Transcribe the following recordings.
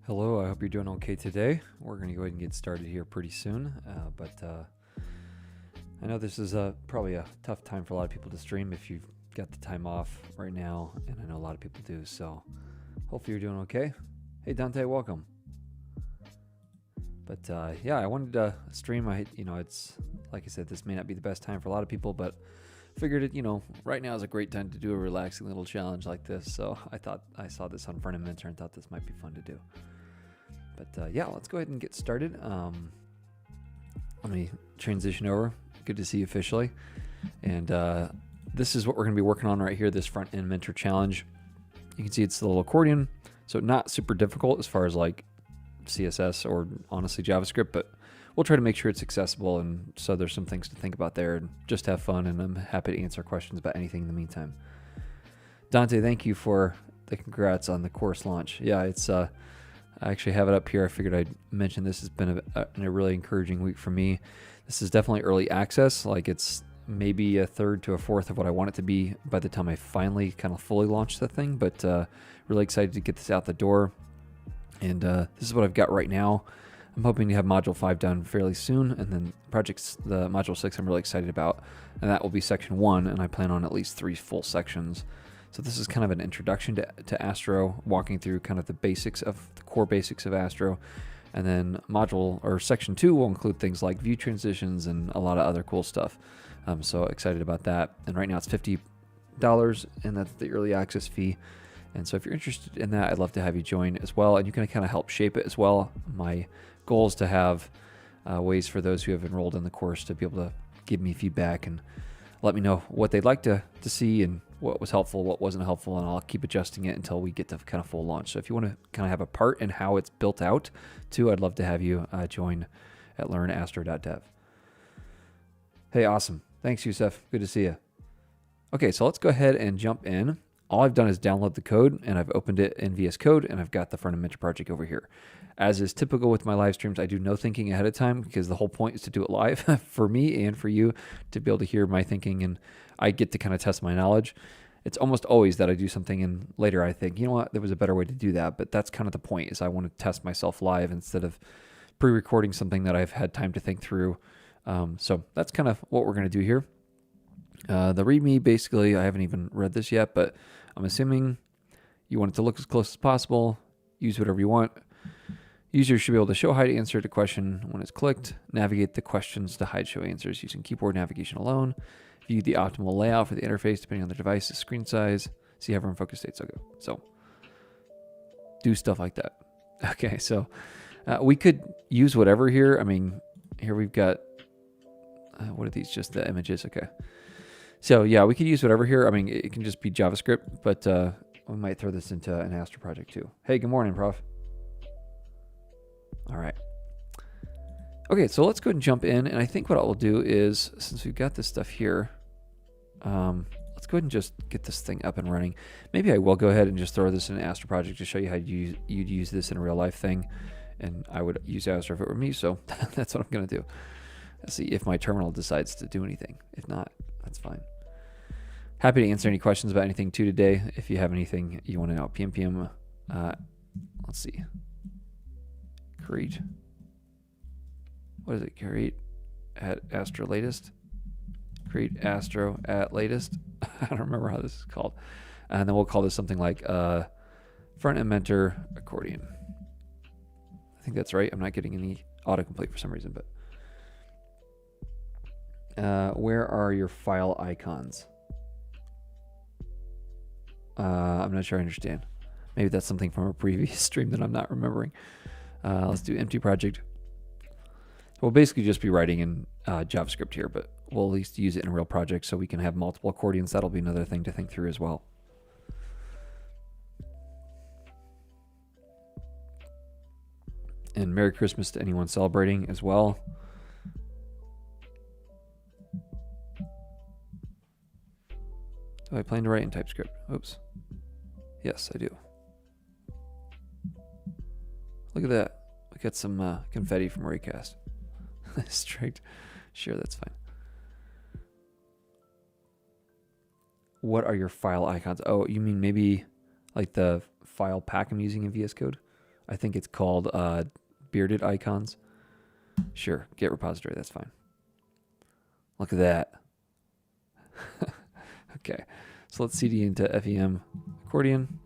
Hello, I hope you're doing okay today. We're going to go ahead and get started here pretty soon, but I know this is probably a tough time for a lot of people to stream if you've got the time off right now, and I know a lot of people do, so hopefully you're doing okay. Hey Dante, welcome. But yeah, I wanted to stream. It's like I said, this may not be the best time for a lot of people, but figured it, right now is a great time to do a relaxing little challenge like this, so I saw this on Frontend Mentor and thought this might be fun to do. But yeah, let's go ahead and get started. Let me transition over. Good to see you officially. And this is what we're going to be working on right here, this Frontend Mentor Challenge. You can see it's a little accordion, so not super difficult as far as like CSS or honestly JavaScript, but we'll try to make sure it's accessible, and so there's some things to think about there and just have fun, and I'm happy to answer questions about anything in the meantime. Dante, thank you for the congrats on the course launch. Yeah, it's I actually have it up here. I figured I'd mention this has been a really encouraging week for me. This is definitely early access. Like, it's maybe a third to a fourth of what I want it to be by the time I finally kind of fully launch the thing, but really excited to get this out the door. And this is what I've got right now. I'm hoping to have Module 5 done fairly soon, and then the Module 6 I'm really excited about, and that will be Section 1, and I plan on at least 3 full sections. So this is kind of an introduction to Astro, walking through kind of the core basics of Astro. And then Section 2 will include things like view transitions and a lot of other cool stuff. I'm so excited about that. And right now it's $50, and that's the early access fee. And so if you're interested in that, I'd love to have you join as well. And you can kind of help shape it as well. My goal is to have ways for those who have enrolled in the course to be able to give me feedback and let me know what they'd like to see and what was helpful, what wasn't helpful, and I'll keep adjusting it until we get to kind of full launch. So if you want to kind of have a part in how it's built out too, I'd love to have you join at learnastro.dev. Hey, awesome. Thanks, Yusef. Good to see you. Okay, so let's go ahead and jump in. All I've done is download the code, and I've opened it in VS Code, and I've got the Frontend Mentor project over here. As is typical with my live streams, I do no thinking ahead of time because the whole point is to do it live for me and for you to be able to hear my thinking, and I get to kind of test my knowledge. It's almost always that I do something and later I think, you know what, there was a better way to do that, but that's kind of the point, is I want to test myself live instead of pre-recording something that I've had time to think through. So that's kind of what we're going to do here. The README, basically, I haven't even read this yet, but I'm assuming you want it to look as close as possible, use whatever you want. Users should be able to show, hide, answer to question when it's clicked, navigate the questions to hide, show answers using keyboard navigation alone, view the optimal layout for the interface depending on the device's screen size, see hover and focus states. Okay, so do stuff like that. Okay, so we could use whatever here. I mean, here we've got, what are these, just the images? Okay. So yeah, we could use whatever here. I mean, it can just be JavaScript, but we might throw this into an Astro project too. Hey, good morning, Prof. All right. Okay, so let's go ahead and jump in. And I think what I'll do is, since we've got this stuff here, let's go ahead and just get this thing up and running. Maybe I will go ahead and just throw this in an Astro project to show you how you'd use this in a real life thing. And I would use Astro if it were me, so that's what I'm going to do. Let's see if my terminal decides to do anything. If not, that's fine. Happy to answer any questions about anything too today. If you have anything you want to know, PM, let's see. Create. What is it? Create at Astro latest. Create Astro at latest. I don't remember how this is called. And then we'll call this something like Frontend Mentor Accordion. I think that's right. I'm not getting any autocomplete for some reason, but where are your file icons? I'm not sure I understand. Maybe that's something from a previous stream that I'm not remembering. Let's do empty project. We'll basically just be writing in JavaScript here, but we'll at least use it in a real project so we can have multiple accordions. That'll be another thing to think through as well. And Merry Christmas to anyone celebrating as well. Do I plan to write in TypeScript? Oops. Yes, I do. Look at that. We got some confetti from Raycast. Strict. Sure, that's fine. What are your file icons? Oh, you mean maybe like the file pack I'm using in VS Code? I think it's called bearded icons. Sure, get repository, that's fine. Look at that. Okay, so let's cd into FEM Accordion.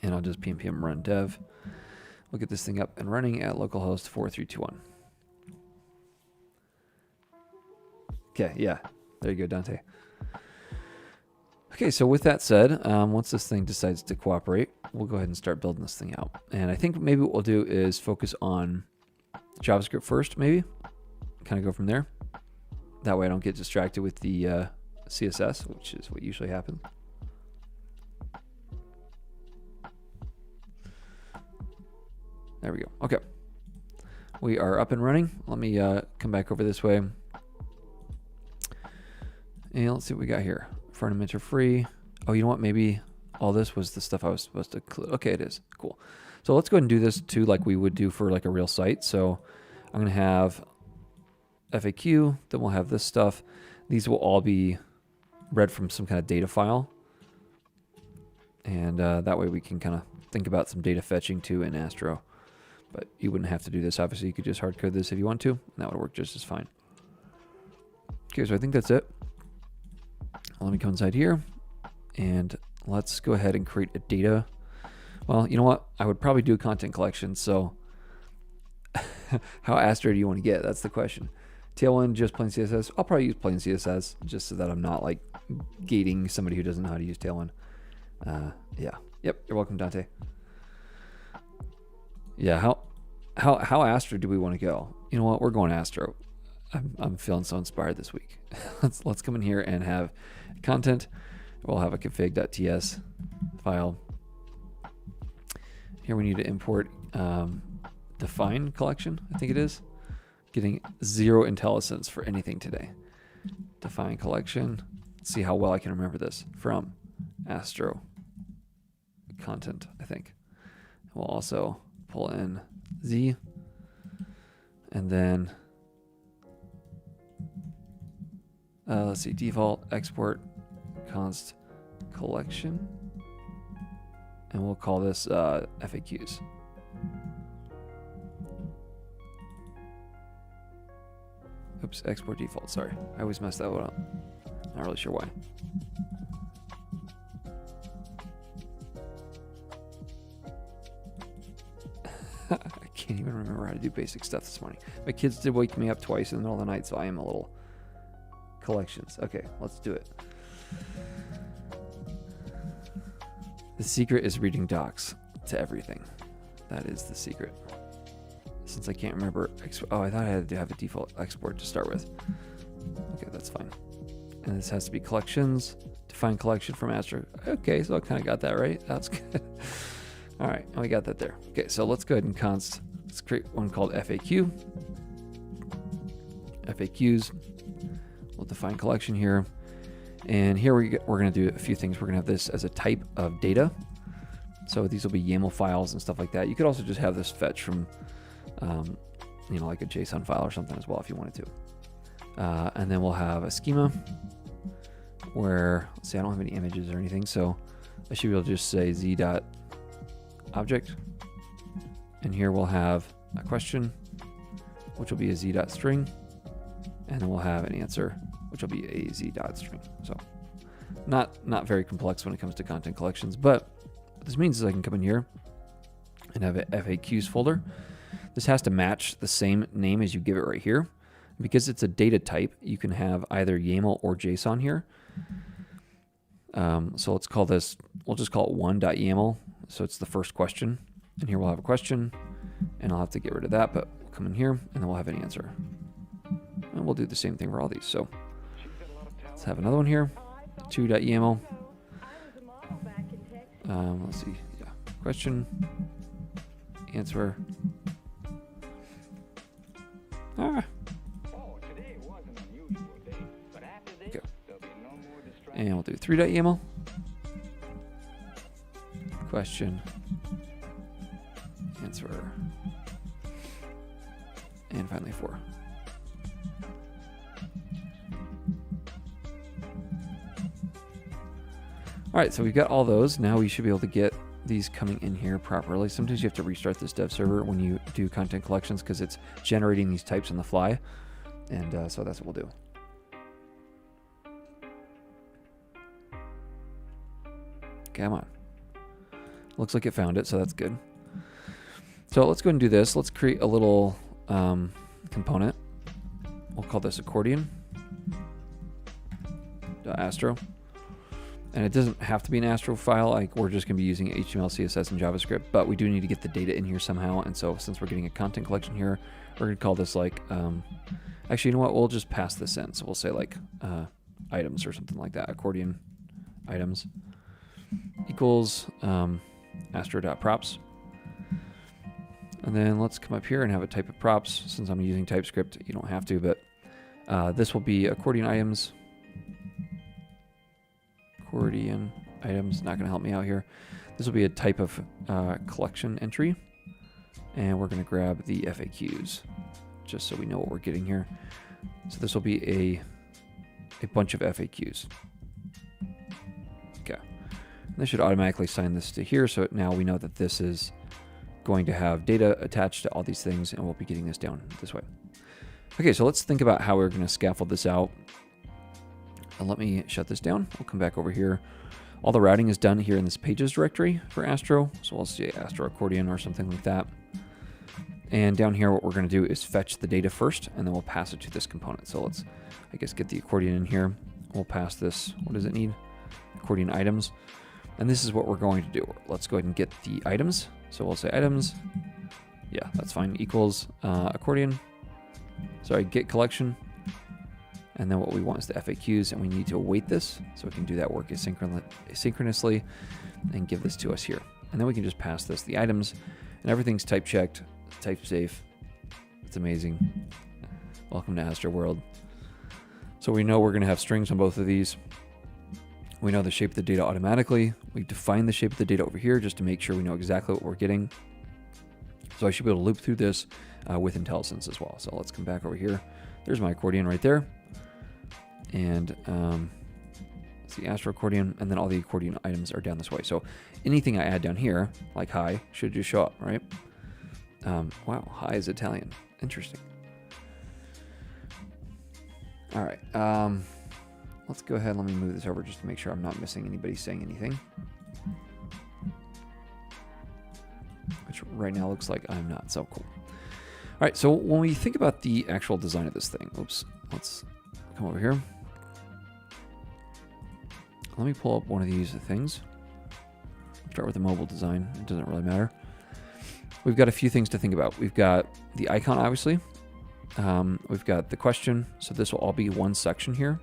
And I'll just pm run dev. We'll get this thing up and running at localhost 4321. Okay, yeah, there you go, Dante. Okay, so with that said, once this thing decides to cooperate, we'll go ahead and start building this thing out. And I think maybe what we'll do is focus on JavaScript first, maybe. Kind of go from there. That way I don't get distracted with the CSS, which is what usually happens. There we go. Okay. We are up and running. Let me come back over this way. And let's see what we got here. Front are free. Oh, you know what? Maybe all this was the stuff I was supposed to include. Okay, it is. Cool. So let's go ahead and do this too like we would do for like a real site. So I'm going to have FAQ. Then we'll have this stuff. These will all be read from some kind of data file. And that way we can kind of think about some data fetching too in Astro. But you wouldn't have to do this. Obviously, you could just hard code this if you want to. And that would work just as fine. Okay, so I think that's it. Let me come inside here. And let's go ahead and create a data. Well, you know what? I would probably do a content collection. So how Astro do you want to get? That's the question. Tailwind, just plain CSS. I'll probably use plain CSS just so that I'm not like gating somebody who doesn't know how to use Tailwind. Yeah. Yep. You're welcome, Dante. Yeah. How Astro do we want to go? You know what? We're going Astro. I'm feeling so inspired this week. let's come in here and have content. We'll have a config.ts file. Here we need to import define collection, I think it is. Getting zero IntelliSense for anything today. Define collection. Let's see how well I can remember this from Astro content, I think. We'll also pull in Z and then let's see, default export const collection, and we'll call this FAQs. Oops, export default, sorry. I always mess that one up. Not really sure why. I can't even remember how to do basic stuff this morning. My kids did wake me up twice in the middle of the night, so I am a little collections. Okay, let's do it. The secret is reading docs to everything. That is the secret. Since I can't remember, oh, I thought I had to have a default export to start with. Okay, that's fine. And this has to be collections. Define collection from Astro. Okay, so I kind of got that right. That's good. All right, we got that there. Okay, so let's go ahead and let's create one called FAQ. FAQs. We'll define collection here. And here we're going to do a few things. We're going to have this as a type of data. So these will be YAML files and stuff like that. You could also just have this fetch from, you know, like a JSON file or something as well if you wanted to. And then we'll have a schema where, let's see, I don't have any images or anything. So I should be able to just say z.object. And here we'll have a question, which will be a z.string. And then we'll have an answer, which will be a z.string. So not very complex when it comes to content collections, but what this means is I can come in here and have an FAQs folder. This has to match the same name as you give it right here. Because it's a data type, you can have either YAML or JSON here. So let's call this, we'll just call it 1.yaml. So it's the first question. And here we'll have a question, and I'll have to get rid of that, but we'll come in here and then we'll have an answer. And we'll do the same thing for all these. So let's have another one here, 2.yaml. Let's see, yeah, question, answer. Okay. And we'll do 3.yaml. Question, answer, and finally 4. All right, so we've got all those. Now we should be able to get these coming in here properly. Sometimes you have to restart this dev server when you do content collections because it's generating these types on the fly. And so that's what we'll do. Come on. Looks like it found it, so that's good. So let's go ahead and do this. Let's create a little component. We'll call this Accordion. Astro. And it doesn't have to be an Astro file. Like, we're just going to be using HTML, CSS, and JavaScript, but we do need to get the data in here somehow. And so since we're getting a content collection here, we're going to call this like, actually, you know what? We'll just pass this in. So we'll say like items or something like that. Accordion items equals astro.props. And then let's come up here and have a type of props. Since I'm using TypeScript, you don't have to, but this will be accordion items. Accordion items, not going to help me out here. This will be a type of collection entry. And we're going to grab the FAQs just so we know what we're getting here. So this will be a bunch of FAQs. Okay. And this should automatically assign this to here. So now we know that this is going to have data attached to all these things, and we'll be getting this down this way. Okay, so let's think about how we're going to scaffold this out. And let me shut this down. We'll come back over here. All the routing is done here in this pages directory for Astro. So we'll say Astro Accordion or something like that. And down here, what we're going to do is fetch the data first, and then we'll pass it to this component. So let's, I guess, get the accordion in here. We'll pass this. What does it need? Accordion items. And this is what we're going to do. Let's go ahead and get the items. So we'll say items. Yeah, that's fine. Equals accordion. Sorry, get collection. And then what we want is the FAQs, and we need to await this so we can do that work asynchronously and give this to us here. And then we can just pass this the items, and everything's type checked, type safe. It's amazing. Welcome to Astro World. So we know we're going to have strings on both of these. We know the shape of the data automatically. We define the shape of the data over here just to make sure we know exactly what we're getting. So I should be able to loop through this with IntelliSense as well. So let's come back over here. There's my accordion right there. And let's see, Astro Accordion, and then all the accordion items are down this way. So anything I add down here, like hi, should just show up, right? Wow, hi is Italian. Interesting. All right. Let's go ahead and let me move this over just to make sure I'm not missing anybody saying anything. Which right now looks like I'm not, so cool. All right, so when we think about the actual design of this thing, oops, let's come over here. Let me pull up one of these things. Start with the mobile design. It doesn't really matter. We've got a few things to think about. We've got the icon, obviously. We've got the question. So this will all be one section here.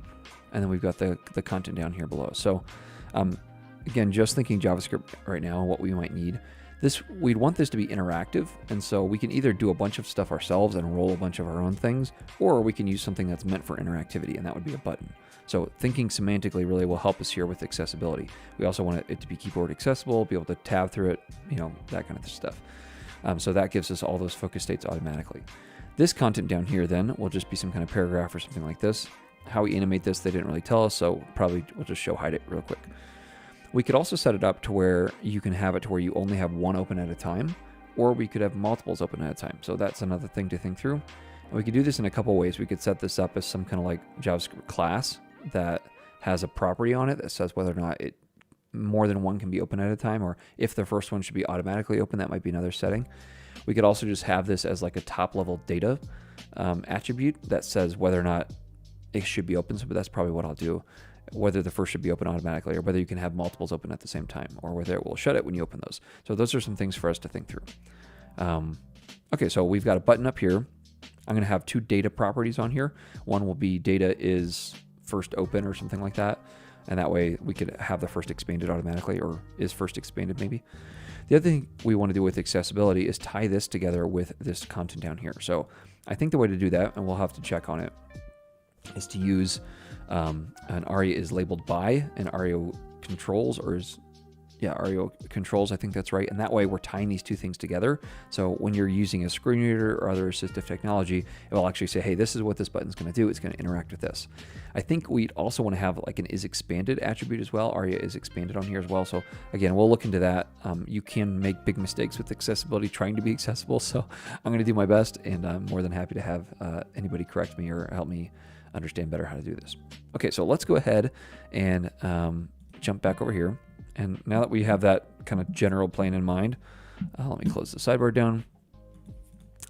And then we've got the content down here below. So again, just thinking JavaScript right now, what we might need. We'd want this to be interactive. And so we can either do a bunch of stuff ourselves and roll a bunch of our own things, or we can use something that's meant for interactivity, and that would be a button. So thinking semantically really will help us here with accessibility. We also want it to be keyboard accessible, be able to tab through it, you know, that kind of stuff. So that gives us all those focus states automatically. This content down here then will just be some kind of paragraph or something like this. How we animate this, they didn't really tell us, so probably we'll just show hide it real quick. We could also set it up to where you can have it to where you only have one open at a time, or we could have multiples open at a time. So that's another thing to think through. And we could do this in a couple ways. We could set this up as some kind of like JavaScript class that has a property on it that says whether or not more than one can be open at a time, or if the first one should be automatically open, that might be another setting. We could also just have this as like a top level data attribute that says whether or not it should be open. So that's probably what I'll do. Whether the first should be open automatically, or whether you can have multiples open at the same time, or whether it will shut it when you open those. So those are some things for us to think through. Okay, so we've got a button up here. I'm going to have two data properties on here. One will be data is first open or something like that. And that way we could have the first expanded automatically, or is first expanded maybe. The other thing we want to do with accessibility is tie this together with this content down here. So I think the way to do that, and we'll have to check on it, is to use an ARIA is labeled by and ARIA controls, or is Yeah, REO controls, I think that's right. And that way we're tying these two things together. So when you're using a screen reader or other assistive technology, it will actually say, hey, this is what this button's going to do. It's going to interact with this. I think we'd also want to have like an is expanded attribute as well. ARIA is expanded on here as well. So again, we'll look into that. You can make big mistakes with accessibility trying to be accessible. So I'm going to do my best, and I'm more than happy to have anybody correct me or help me understand better how to do this. Okay, so let's go ahead and jump back over here. And now that we have that kind of general plane in mind, let me close the sidebar down.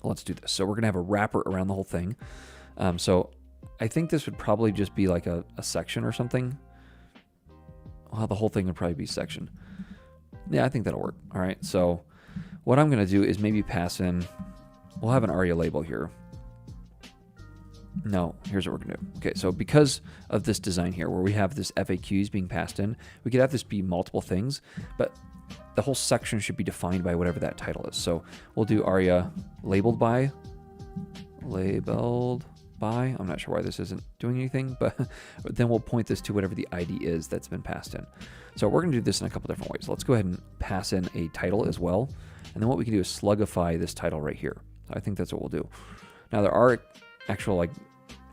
Let's do this. So we're going to have a wrapper around the whole thing. So I think this would probably just be like a section or something. Well, the whole thing would probably be section. Yeah, I think that'll work. All right, so what I'm going to do is maybe pass in, we'll have an ARIA label here. No, here's what we're going to do. Okay, so because of this design here, where we have this FAQs being passed in, we could have this be multiple things, but the whole section should be defined by whatever that title is. So we'll do ARIA labeled by. I'm not sure why this isn't doing anything, but then we'll point this to whatever the ID is that's been passed in. So we're going to do this in a couple different ways. Let's go ahead and pass in a title as well. And then what we can do is slugify this title right here. So I think that's what we'll do. Now there are actual like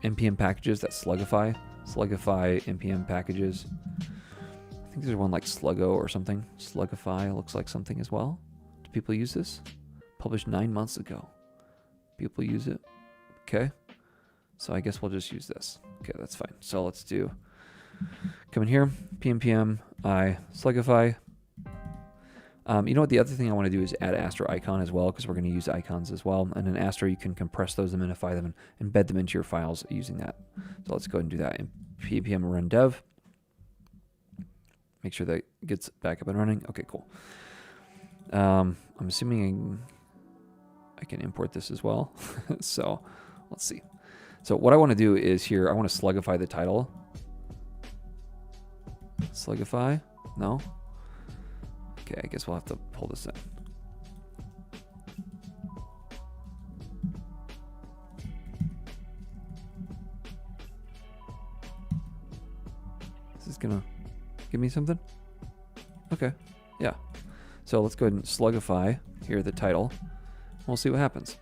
NPM packages that slugify NPM packages. I think there's one like Sluggo or something. Slugify looks like something as well. Do people use this? Published 9 months ago. People use it. Okay. So I guess we'll just use this. Okay, that's fine. So let's do, come in here, PNPM, slugify. You know what, the other thing I want to do is add Astro icon as well, because we're going to use icons as well. And in Astro, you can compress those and minify them and embed them into your files using that. So let's go ahead and do that in ppm run dev. Make sure that gets back up and running. Okay, cool. I'm assuming I can import this as well. So let's see. So what I want to do is here, I want to slugify the title. Slugify? No? Okay, I guess we'll have to pull this in. Is this gonna give me something? Okay, yeah. So let's go ahead and slugify here the title. We'll see what happens.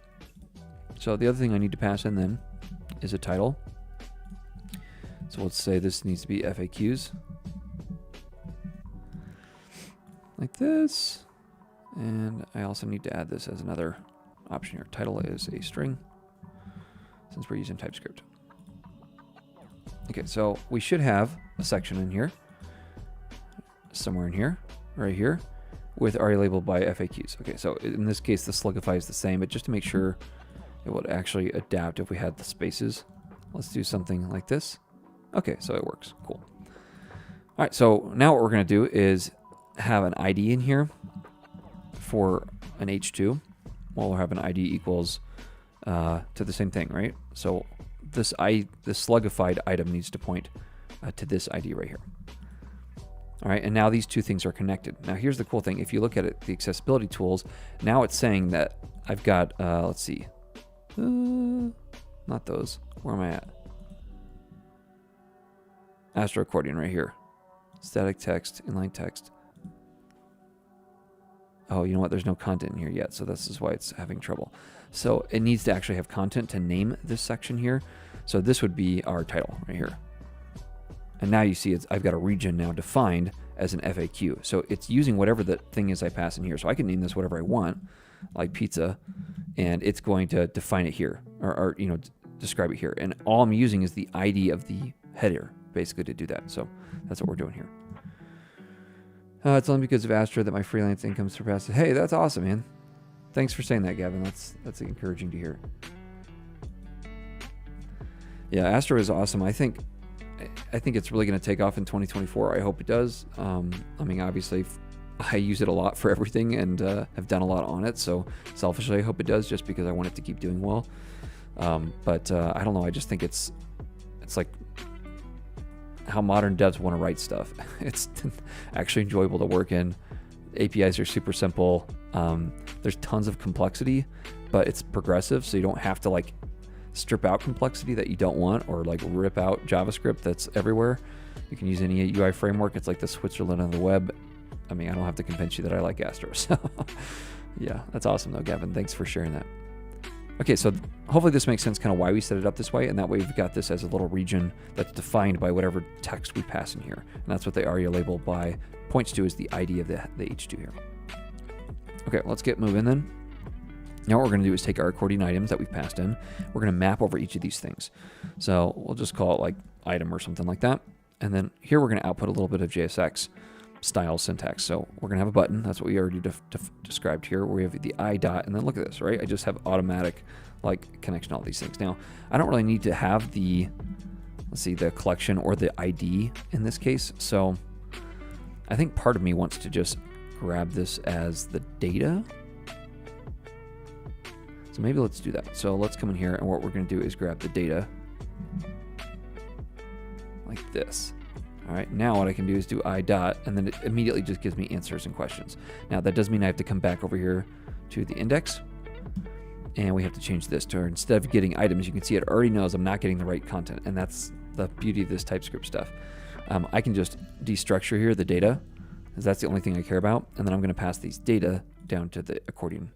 So the other thing I need to pass in then is a title. So let's say this needs to be FAQs. Like this, and I also need to add this as another option here. Title is a string, since we're using TypeScript. Okay, so we should have a section in here, somewhere in here, right here, with ARIA labeled by FAQs. Okay, so in this case, the slugify is the same, but just to make sure it would actually adapt if we had the spaces, let's do something like this. Okay, so it works. Cool. All right, so now what we're going to do is have an ID in here for an H2. Well, we'll have an ID equals to the same thing, right? So this slugified item needs to point to this ID right here. All right, and now these two things are connected. Now here's the cool thing. If you look at it, the accessibility tools, now it's saying that I've got, let's see, not those. Where am I at? Astro Accordion right here. Static text, inline text. Oh, you know what? There's no content in here yet, so this is why it's having trouble. So it needs to actually have content to name this section here. So this would be our title right here. And now you see I've got a region now defined as an FAQ. So it's using whatever the thing is I pass in here. So I can name this whatever I want, like pizza, and it's going to define it here, or you know, describe it here. And all I'm using is the ID of the header, basically, to do that. So that's what we're doing here. It's only because of Astro that my freelance income surpasses. Hey, that's awesome, man. Thanks for saying that, Gavin. That's encouraging to hear. Yeah, Astro is awesome. I think it's really going to take off in 2024. I hope it does. I mean, obviously, I use it a lot for everything and have done a lot on it. So selfishly, I hope it does, just because I want it to keep doing well. But I don't know. I just think it's like how modern devs want to write stuff. It's actually enjoyable to work in. APIs are super simple. There's tons of complexity, but it's progressive, so you don't have to like strip out complexity that you don't want, or like rip out JavaScript that's everywhere. You can use any UI framework. It's like the Switzerland of the web. I mean, I don't have to convince you that I like Astro. So yeah, that's awesome though, Gavin. Thanks for sharing that. Okay, so hopefully this makes sense kind of why we set it up this way, and that way we've got this as a little region that's defined by whatever text we pass in here. And that's what the ARIA label by points to, is the ID of the H2 here. Okay, let's get moving then. Now what we're going to do is take our accordion items that we've passed in. We're going to map over each of these things. So we'll just call it like item or something like that. And then here we're going to output a little bit of JSX style syntax. So we're going to have a button. That's what we already described here, where we have the I dot, and then look at this, right? I just have automatic like connection to all these things. Now, I don't really need to have the, let's see, the collection or the ID in this case. So I think part of me wants to just grab this as the data. So maybe let's do that. So let's come in here, and what we're going to do is grab the data like this. All right, now what I can do is do I dot, and then it immediately just gives me answers and questions. Now that does mean I have to come back over here to the index, and we have to change this to, instead of getting items, you can see it already knows I'm not getting the right content, and that's the beauty of this TypeScript stuff. I can just destructure here the data, because that's the only thing I care about, and then I'm going to pass these data down to the accordion,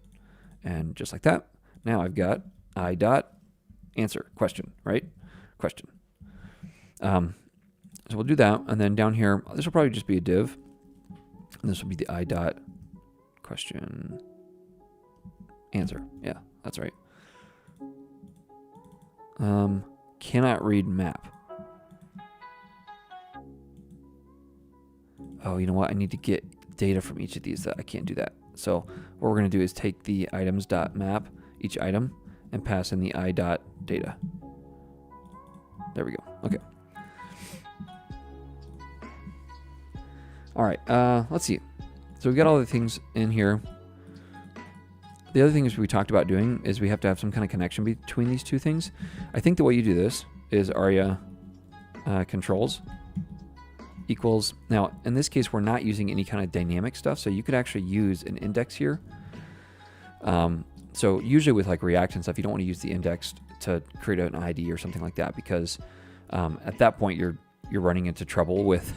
and just like that, now I've got I dot answer question, right? Question. So we'll do that, and then down here, this will probably just be a div, and this will be the I dot question answer. Yeah, that's right. Cannot read map. Oh, you know what? I need to get data from each of these. That I can't do that. So what we're going to do is take the items dot map, each item, and pass in the I dot data. There we go. Okay. All right, let's see. So we've got all the things in here. The other things we talked about doing is we have to have some kind of connection between these two things. I think the way you do this is ARIA controls equals. Now, in this case, we're not using any kind of dynamic stuff, so you could actually use an index here. So usually with like React and stuff, you don't want to use the index to create an ID or something like that, because at that point you're running into trouble with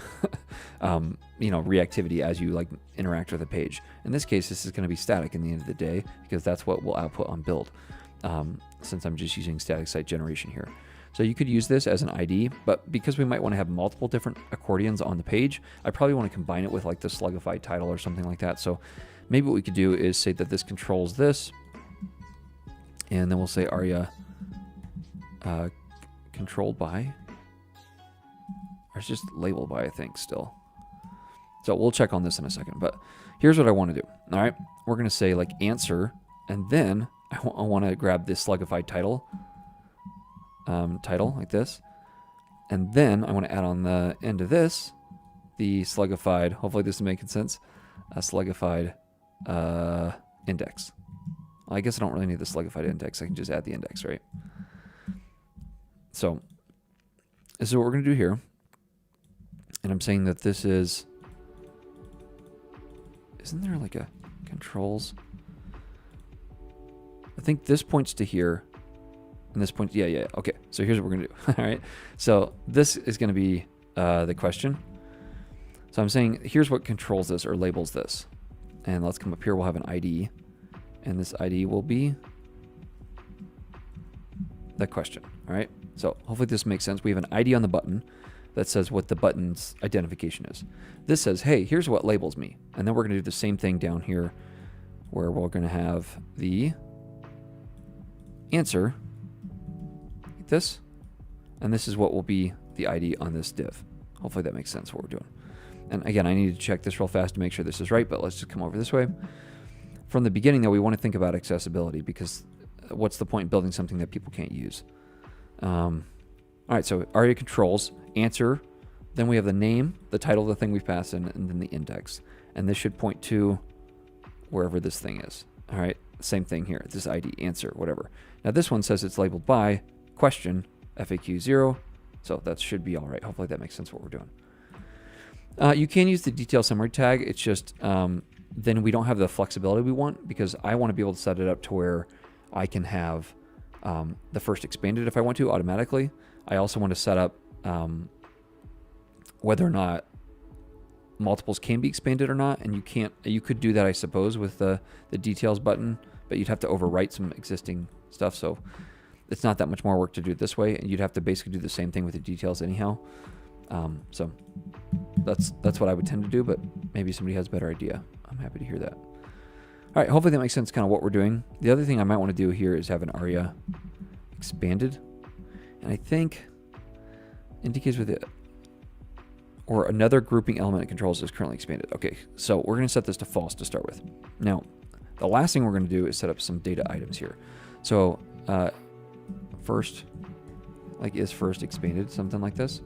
reactivity as you like interact with a page. In this case, this is going to be static in the end of the day, because that's what we'll output on build, since I'm just using static site generation here. So you could use this as an ID, but because we might want to have multiple different accordions on the page, I probably want to combine it with like the slugified title or something like that. So maybe what we could do is say that this controls this, and then we'll say ARIA controlled by, or it's just labeled by, I think, still. So we'll check on this in a second, but here's what I want to do. All right, we're going to say like answer, and then I want to grab this slugified title, like this, and then I want to add on the end of this the slugified, hopefully this is making sense, a slugified index. Well, I guess I don't really need the slugified index. I can just add the index, right? So this is what we're going to do here. And I'm saying that this is, isn't there like a controls? I think this points to here, and this points, yeah. Okay, so here's what we're gonna do. All right, so this is gonna be the question. So I'm saying here's what controls this or labels this. And let's come up here, we'll have an ID, and this ID will be the question. All right, so hopefully this makes sense. We have an ID on the button that says what the button's identification is. This says, hey, here's what labels me. And then we're gonna do the same thing down here, where we're gonna have the answer, like this, and this is what will be the ID on this div. Hopefully that makes sense what we're doing. And again, I need to check this real fast to make sure this is right, but let's just come over this way. From the beginning though, we wanna think about accessibility, because what's the point in building something that people can't use? All right, so ARIA controls, answer, then we have the name, the title of the thing we've passed in, and then the index. And this should point to wherever this thing is. All right, same thing here, this ID, answer, whatever. Now this one says it's labeled by question, FAQ 0, so that should be all right. Hopefully that makes sense what we're doing. You can use the detail summary tag, it's just then we don't have the flexibility we want, because I want to be able to set it up to where I can have the first expanded if I want to automatically. I also want to set up whether or not multiples can be expanded or not, and you could do that, I suppose, with the details button, but you'd have to overwrite some existing stuff, so it's not that much more work to do it this way, and you'd have to basically do the same thing with the details anyhow. So that's what I would tend to do, but maybe somebody has a better idea. I'm happy to hear that. All right, hopefully that makes sense kind of what we're doing. The other thing I might want to do here is have an aria expanded, and I think indicates with it, or another grouping element it controls is currently expanded. Okay, so we're going to set this to false to start with. Now, the last thing we're going to do is set up some data items here. So first, like is first expanded, something like this.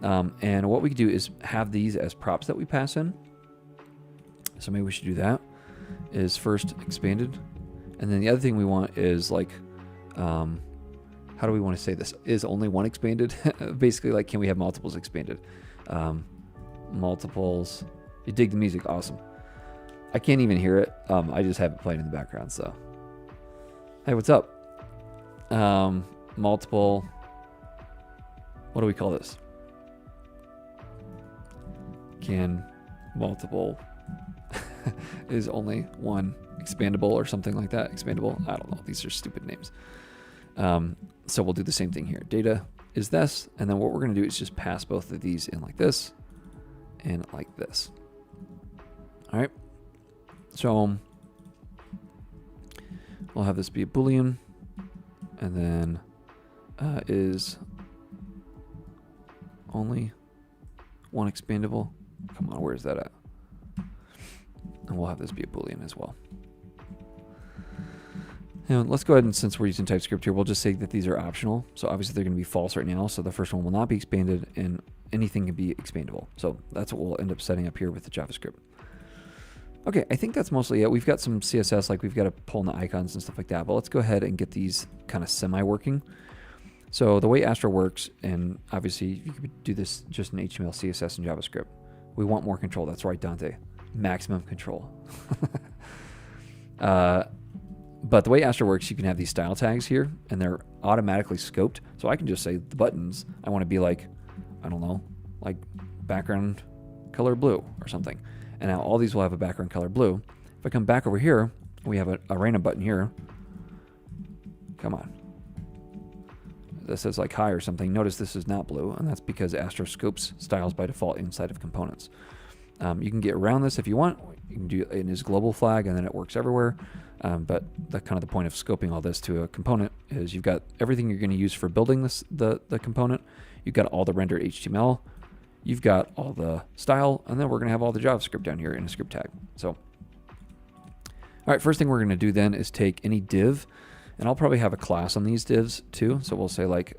And what we can do is have these as props that we pass in. So maybe we should do that. Is first expanded. And then the other thing we want is like, how do we want to say this? Is only one expanded? Basically, like, can we have multiples expanded? Multiples. You dig the music. Awesome. I can't even hear it. I just have it playing in the background. So, hey, what's up? Multiple. What do we call this? Can multiple is only one expandable or something like that? Expandable? I don't know. These are stupid names. So we'll do the same thing here. Data is this, and then what we're going to do is just pass both of these in like this and like this. All right. So we'll have this be a Boolean, and then is only one expandable. Come on, where's that at? And we'll have this be a Boolean as well. And let's go ahead and, since we're using TypeScript here, we'll just say that these are optional. So obviously they're going to be false right now. So the first one will not be expanded, and anything can be expandable. So that's what we'll end up setting up here with the JavaScript. Okay, I think that's mostly it. We've got some CSS, like we've got to pull in the icons and stuff like that. But let's go ahead and get these kind of semi-working. So the way Astro works, and obviously you could do this just in HTML, CSS, and JavaScript. We want more control. That's right, Dante. Maximum control. But the way Astro works, you can have these style tags here, and they're automatically scoped. So I can just say the buttons, I want to be like, I don't know, like background color blue or something. And now all these will have a background color blue. If I come back over here, we have a random button here. Come on. This says like hi or something. Notice this is not blue, and that's because Astro scopes styles by default inside of components. You can get around this if you want. You can do it in his global flag, and then it works everywhere. But the kind of the point of scoping all this to a component is you've got everything you're going to use for building this the component. You've got all the rendered HTML. You've got all the style, and then we're going to have all the JavaScript down here in a script tag. So, all right, first thing we're going to do then is take any div, and I'll probably have a class on these divs too. So we'll say like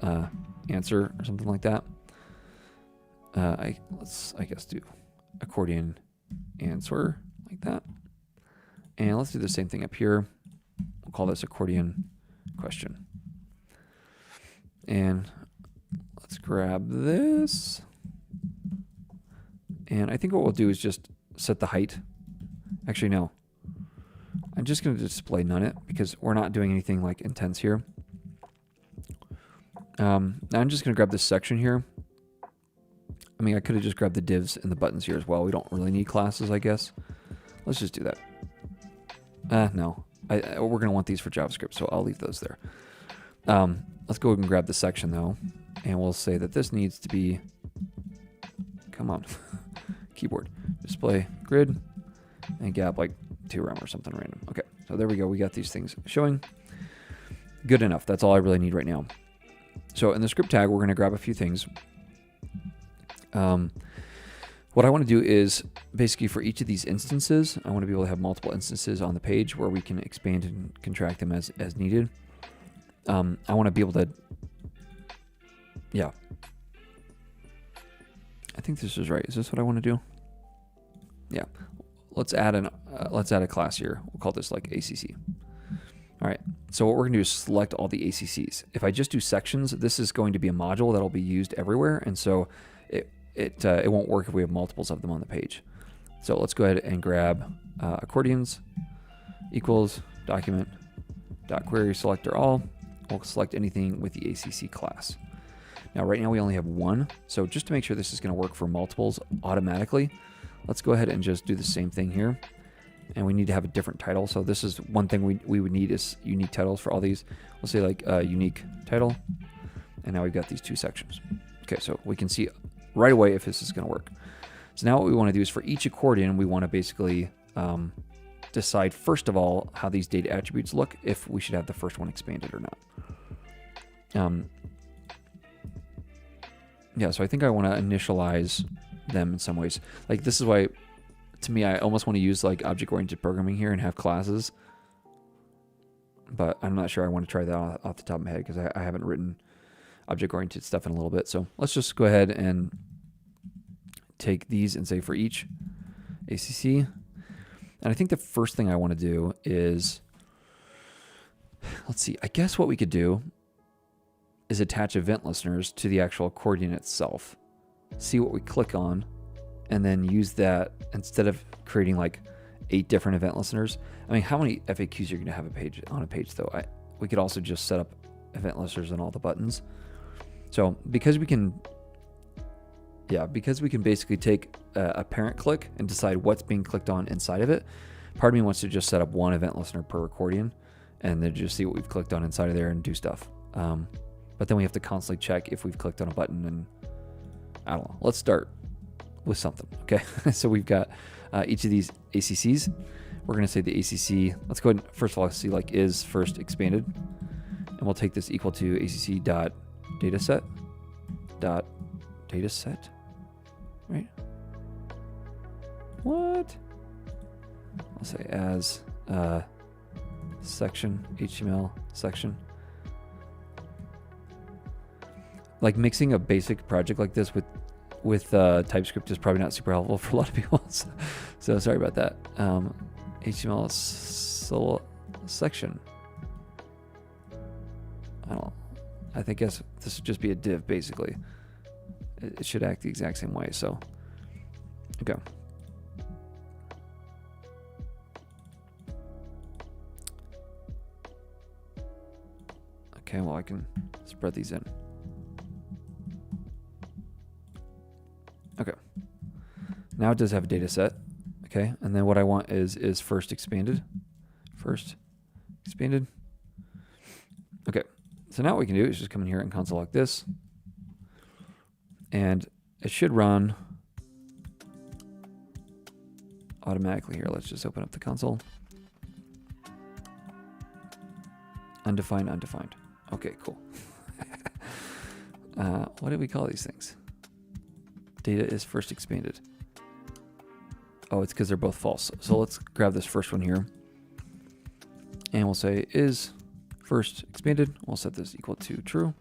answer or something like that. Let's guess do accordion answer like that. And let's do the same thing up here. We'll call this accordion question. And let's grab this. And I think what we'll do is just set the height. Actually, no. I'm just going to display none it because we're not doing anything like intense here. Now I'm just going to grab this section here. I mean, I could have just grabbed the divs and the buttons here as well. We don't really need classes, I guess. Let's just do that. No, we're going to want these for JavaScript, so I'll leave those there. Let's go ahead and grab the section, though, and we'll say that this needs to be, come on, keyboard, display grid, and gap like 2rem or something random. Okay, so there we go. We got these things showing. Good enough. That's all I really need right now. So in the script tag, we're going to grab a few things. What I want to do is basically for each of these instances, I want to be able to have multiple instances on the page where we can expand and contract them as needed. I want to be able to, yeah. I think this is right. Is this what I want to do? Yeah. Let's add a class here. We'll call this like ACC. All right. So what we're going to do is select all the ACCs. If I just do sections, this is going to be a module that'll be used everywhere, and so it won't work if we have multiples of them on the page. So let's go ahead and grab accordions equals document dot query selector all. We'll select anything with the ACC class. Now, right now we only have one. So just to make sure this is going to work for multiples automatically, let's go ahead and just do the same thing here. And we need to have a different title. So this is one thing we would need is unique titles for all these. We'll say like unique title. And now we've got these two sections. Okay, so we can see right away if this is going to work. So now what we want to do is for each accordion, we want to basically decide first of all how these data attributes look, if we should have the first one expanded or not. Yeah, so I think I want to initialize them in some ways. Like this is why, to me, I almost want to use like object-oriented programming here and have classes. But I'm not sure I want to try that off the top of my head because I haven't written object-oriented stuff in a little bit. So let's just go ahead and take these and say for each ACC. And I think the first thing I want to do is, let's see, I guess what we could do is attach event listeners to the actual accordion itself. See what we click on, and then use that instead of creating like 8 different event listeners. I mean, how many FAQs are you going to have on a page though? We could also just set up event listeners on all the buttons. So because we can basically take a parent click and decide what's being clicked on inside of it. Part of me wants to just set up one event listener per accordion and then just see what we've clicked on inside of there and do stuff. But then we have to constantly check if we've clicked on a button, and I don't know. Let's start with something, okay? So we've got each of these ACCs. We're going to say the ACC. Let's go ahead and first of all see like is first expanded, and we'll take this equal to ACC dot dataset, right? What? I'll say as section HTML section. Like mixing a basic project like this with TypeScript is probably not super helpful for a lot of people. So sorry about that. HTML section. I don't know. I guess this would just be a div basically. It should act the exact same way. So, okay. Okay, well I can spread these in. Okay. Now it does have a data set. Okay, and then what I want is first expanded. First expanded. Okay, so now what we can do is just come in here and console log this. And it should run automatically here. Let's just open up the console. Undefined, undefined. Okay, cool. What did we call these things? Data is first expanded. Oh, it's because they're both false. So let's grab this first one here. And we'll say is first expanded. We'll set this equal to true.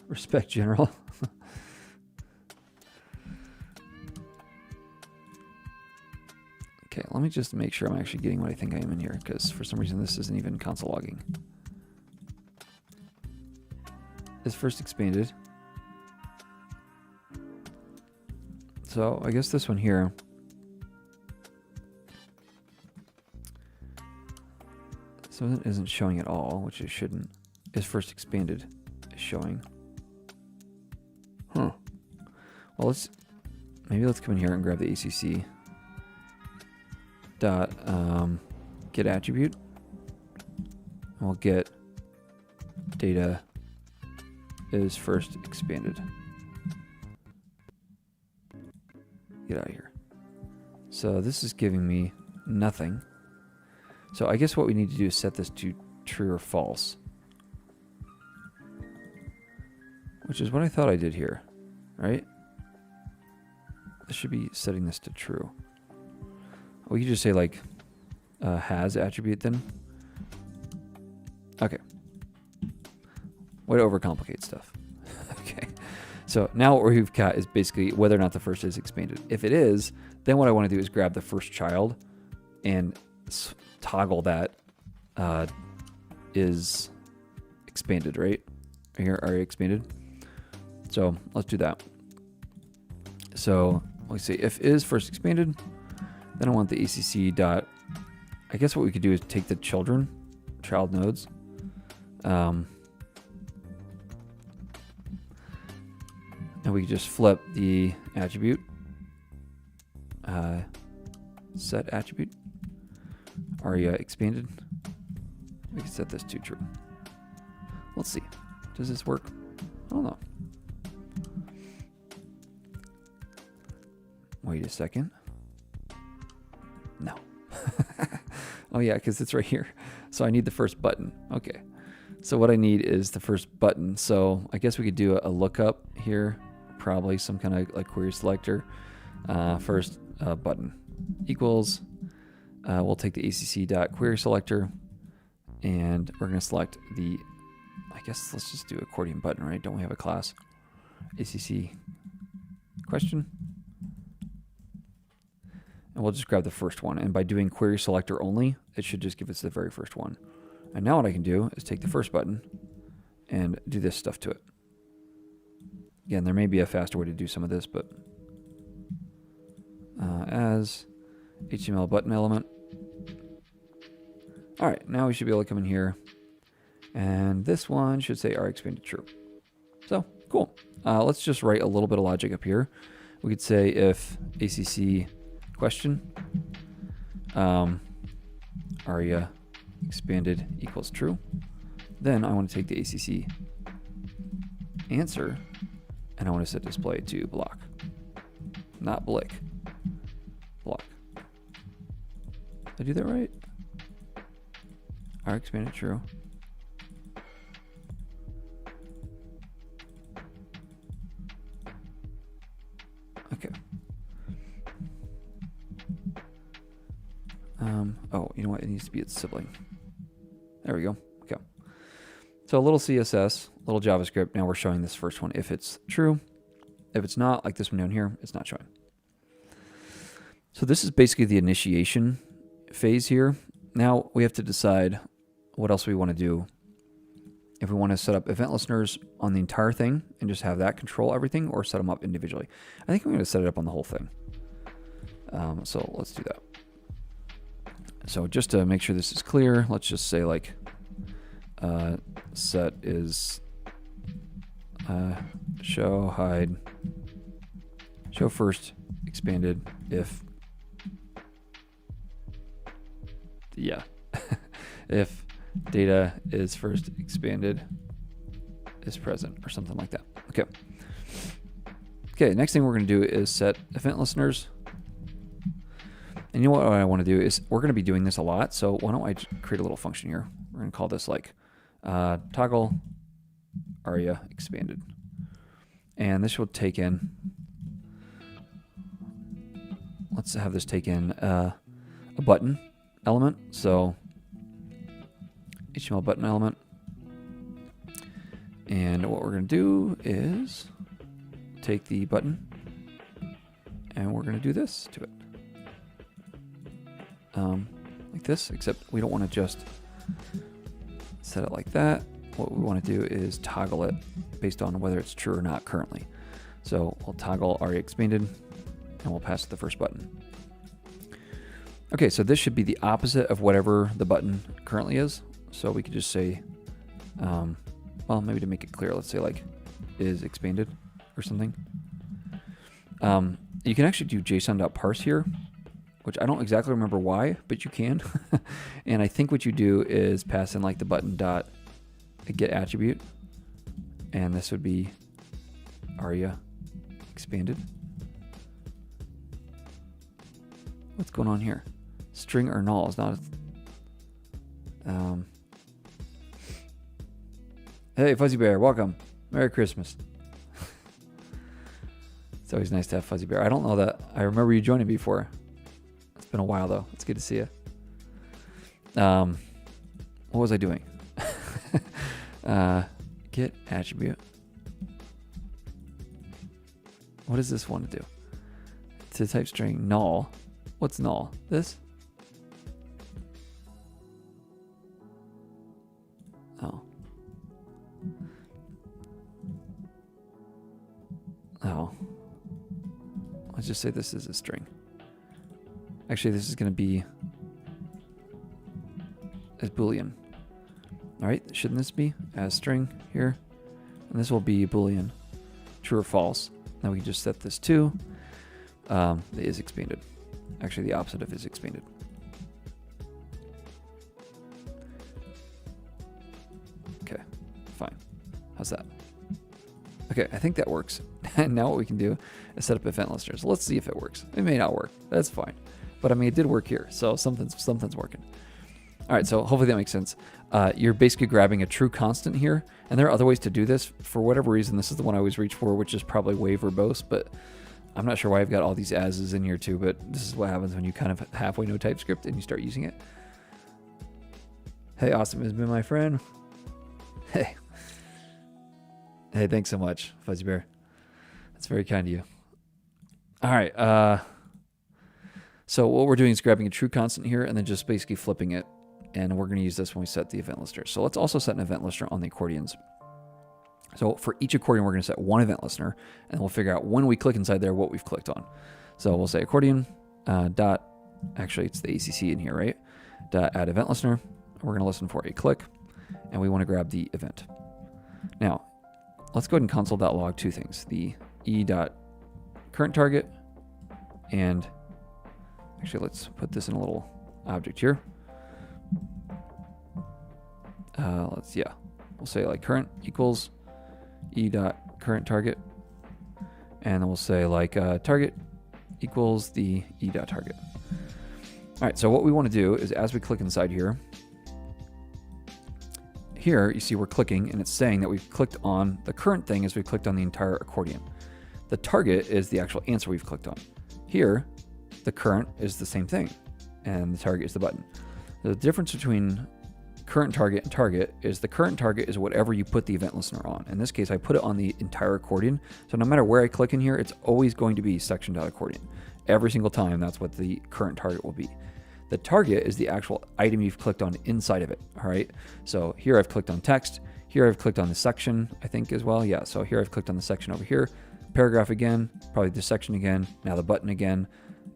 Respect general. Okay, let me just make sure I'm actually getting what I think I am in here, because for some reason this isn't even console logging. Is first expanded. So I guess this one here. So it isn't showing at all, which it shouldn't. Is first expanded is showing. Huh. Well, let's come in here and grab the ACC dot get attribute. And we'll get data is first expanded. Get out of here. So this is giving me nothing. So I guess what we need to do is set this to true or false, which is what I thought I did here, right? I should be setting this to true. We could just say like has attribute then. Okay. Way to overcomplicate stuff. Okay. So now what we've got is basically whether or not the first is expanded. If it is, then what I want to do is grab the first child and toggle that is expanded, right? Here, are you expanded? So let's do that. So let's say if is first expanded, then I want the ACC dot I guess what we could do is take the child nodes, and we could just flip the attribute, set attribute, aria expanded. We can set this to true. Let's see. Does this work? I don't know. Wait a second. No. Oh yeah, because it's right here. So I need the first button. Okay. So what I need is the first button. So I guess we could do a lookup here. Probably some kind of like query selector. First button equals. We'll take the acc.query selector, and we're going to select the, I guess let's just do accordion button, right? Don't we have a class? acc question. And we'll just grab the first one. And by doing query selector only, it should just give us the very first one. And now what I can do is take the first button and do this stuff to it. Again, there may be a faster way to do some of this, but as HTML button element. All right, now we should be able to come in here, and this one should say aria expanded true. So cool. Let's just write a little bit of logic up here. We could say if acc question aria expanded equals true, then I want to take the acc answer and I want to set display to block, not blick, block. Did I do that right? Aria expanded true. Okay. Oh, you know what? It needs to be its sibling. There we go. Okay. So a little CSS, a little JavaScript. Now we're showing this first one if it's true. If it's not, like this one down here, it's not showing. So this is basically the initiation phase here. Now we have to decide what else we want to do. If we want to set up event listeners on the entire thing and just have that control everything, or set them up individually. I think I'm going to set it up on the whole thing. So let's do that. So just to make sure this is clear, let's just say like set is show hide, show first expanded if, yeah, if data is first expanded is present, or something like that. Okay. Okay, next thing we're going to do is set event listeners. And you know what I want to do is, we're going to be doing this a lot, so why don't I create a little function here. We're going to call this like toggle aria expanded. And this will take in, let's have this take in a button element. So HTML button element. And what we're going to do is take the button and we're going to do this to it. Like this, except we don't want to just set it like that. What we want to do is toggle it based on whether it's true or not currently. So we'll toggle aria expanded and we'll pass the first button. Okay, so this should be the opposite of whatever the button currently is. So we could just say, well, maybe to make it clear, let's say like is expanded or something. You can actually do JSON.parse here, which I don't exactly remember why, but you can. And I think what you do is pass in like the button dot get attribute, and this would be aria expanded. What's going on here? String or null is not. Hey, Fuzzy Bear, welcome. Merry Christmas. It's always nice to have Fuzzy Bear. I don't know that I remember you joining before. It's been a while though. It's good to see you. What was I doing? Get attribute. What does this want to do? To type string null. What's null? This? Oh. Oh. Let's just say this is a string. Actually, this is going to be is Boolean. All right, shouldn't this be as string here? And this will be Boolean, true or false. Now we can just set this to the is expanded. Actually, the opposite of is expanded. Okay, fine. How's that? Okay, I think that works. And now what we can do is set up event listeners. Let's see if it works. It may not work. That's fine. But I mean, it did work here, so something's working. All right, so hopefully that makes sense. You're basically grabbing a true constant here, and there are other ways to do this. For whatever reason, this is the one I always reach for, which is probably way verbose, but I'm not sure why I've got all these as's in here too, but this is what happens when you kind of halfway know TypeScript and you start using it. Hey, Austin has been my friend. Hey. Hey, thanks so much, Fuzzy Bear. That's very kind of you. All right. So what we're doing is grabbing a true constant here and then just basically flipping it. And we're going to use this when we set the event listener. So let's also set an event listener on the accordions. So for each accordion, we're going to set one event listener, and we'll figure out when we click inside there what we've clicked on. So we'll say accordion dot, actually it's the ACC in here, right? Dot add event listener. We're going to listen for a click, and we want to grab the event. Now, let's go ahead and console.log two things: the e.current target, and actually let's put this in a little object here. We'll say like current equals e.current target, and then we'll say like target equals the e.target. All right, so what we want to do is as we click inside here, you see we're clicking and it's saying that we've clicked on the current thing as we clicked on the entire accordion. The target is the actual answer we've clicked on. Here, the current is the same thing, and the target is the button. The difference between current target and target is the current target is whatever you put the event listener on. In this case, I put it on the entire accordion. So no matter where I click in here, it's always going to be section.accordion. Every single time, that's what the current target will be. The target is the actual item you've clicked on inside of it, all right? So here I've clicked on text. Here I've clicked on the section, I think as well. Yeah, so here I've clicked on the section over here. Paragraph again, probably the section again, now the button again.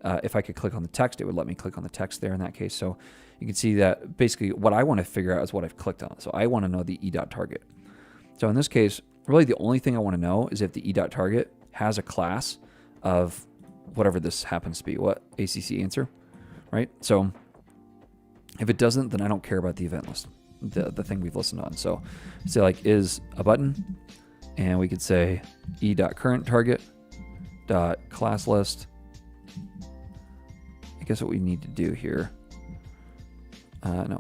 If I could click on the text, it would let me click on the text there in that case. So you can see that basically what I want to figure out is what I've clicked on. So I want to know the e.target. So in this case, really the only thing I want to know is if the e.target has a class of whatever this happens to be, what ACC answer, right? So if it doesn't, then I don't care about the event list, the thing we've listened on. So say like is a button, and we could say e.current target dot class list. I guess what we need to do here,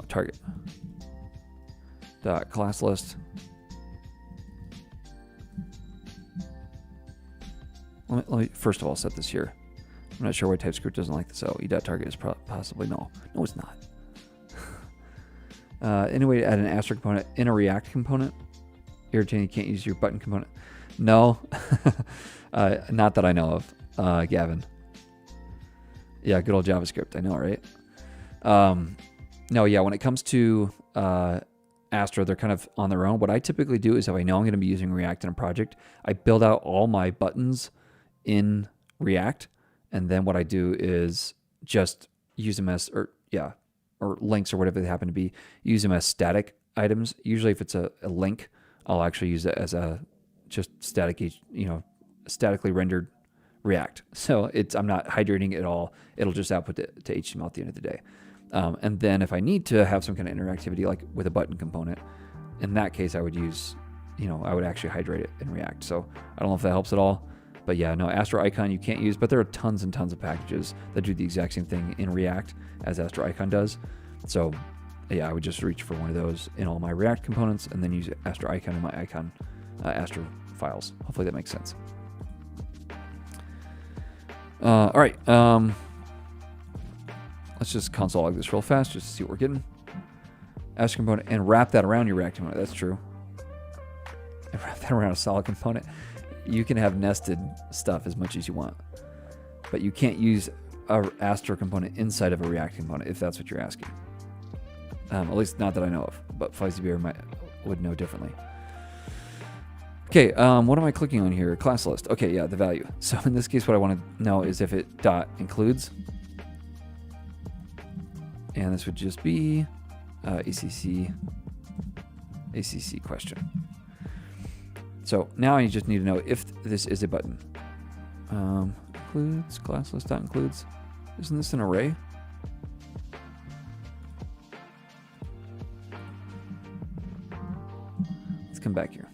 target dot class list. Let me first of all set this here. I'm not sure why TypeScript doesn't like this. So e.target is possibly null. No, it's not. Any way to add an Astro component in a React component? Irritating, you can't use your button component. No, not that I know of, Gavin. Yeah, good old JavaScript. I know, right? No, yeah, when it comes to Astro, they're kind of on their own. What I typically do is if I know I'm going to be using React in a project, I build out all my buttons in React. And then what I do is just use them as, or links or whatever they happen to be, use them as static items. Usually if it's a link, I'll actually use it as a just statically rendered React. So I'm not hydrating it at all. It'll just output to HTML at the end of the day. And then if I need to have some kind of interactivity, like with a button component, in that case, I would use, I would actually hydrate it in React. So I don't know if that helps at all. But yeah, no, Astro Icon you can't use, but there are tons and tons of packages that do the exact same thing in React as Astro Icon does. So yeah, I would just reach for one of those in all my React components and then use Astro Icon in my Icon Astro files. Hopefully that makes sense. All right, let's just console log this real fast just to see what we're getting. Astro component and wrap that around your React component. That's true. And wrap that around a solid component. You can have nested stuff as much as you want, but you can't use a Astro component inside of a React component if that's what you're asking. At least not that I know of, but Fuzzy Bear would know differently. Okay, what am I clicking on here? Class list. Okay, yeah, the value. So in this case, what I want to know is if it dot includes, and this would just be ACC question. So now I just need to know if this is a button. Includes, class list dot includes. Isn't this an array? Let's come back here.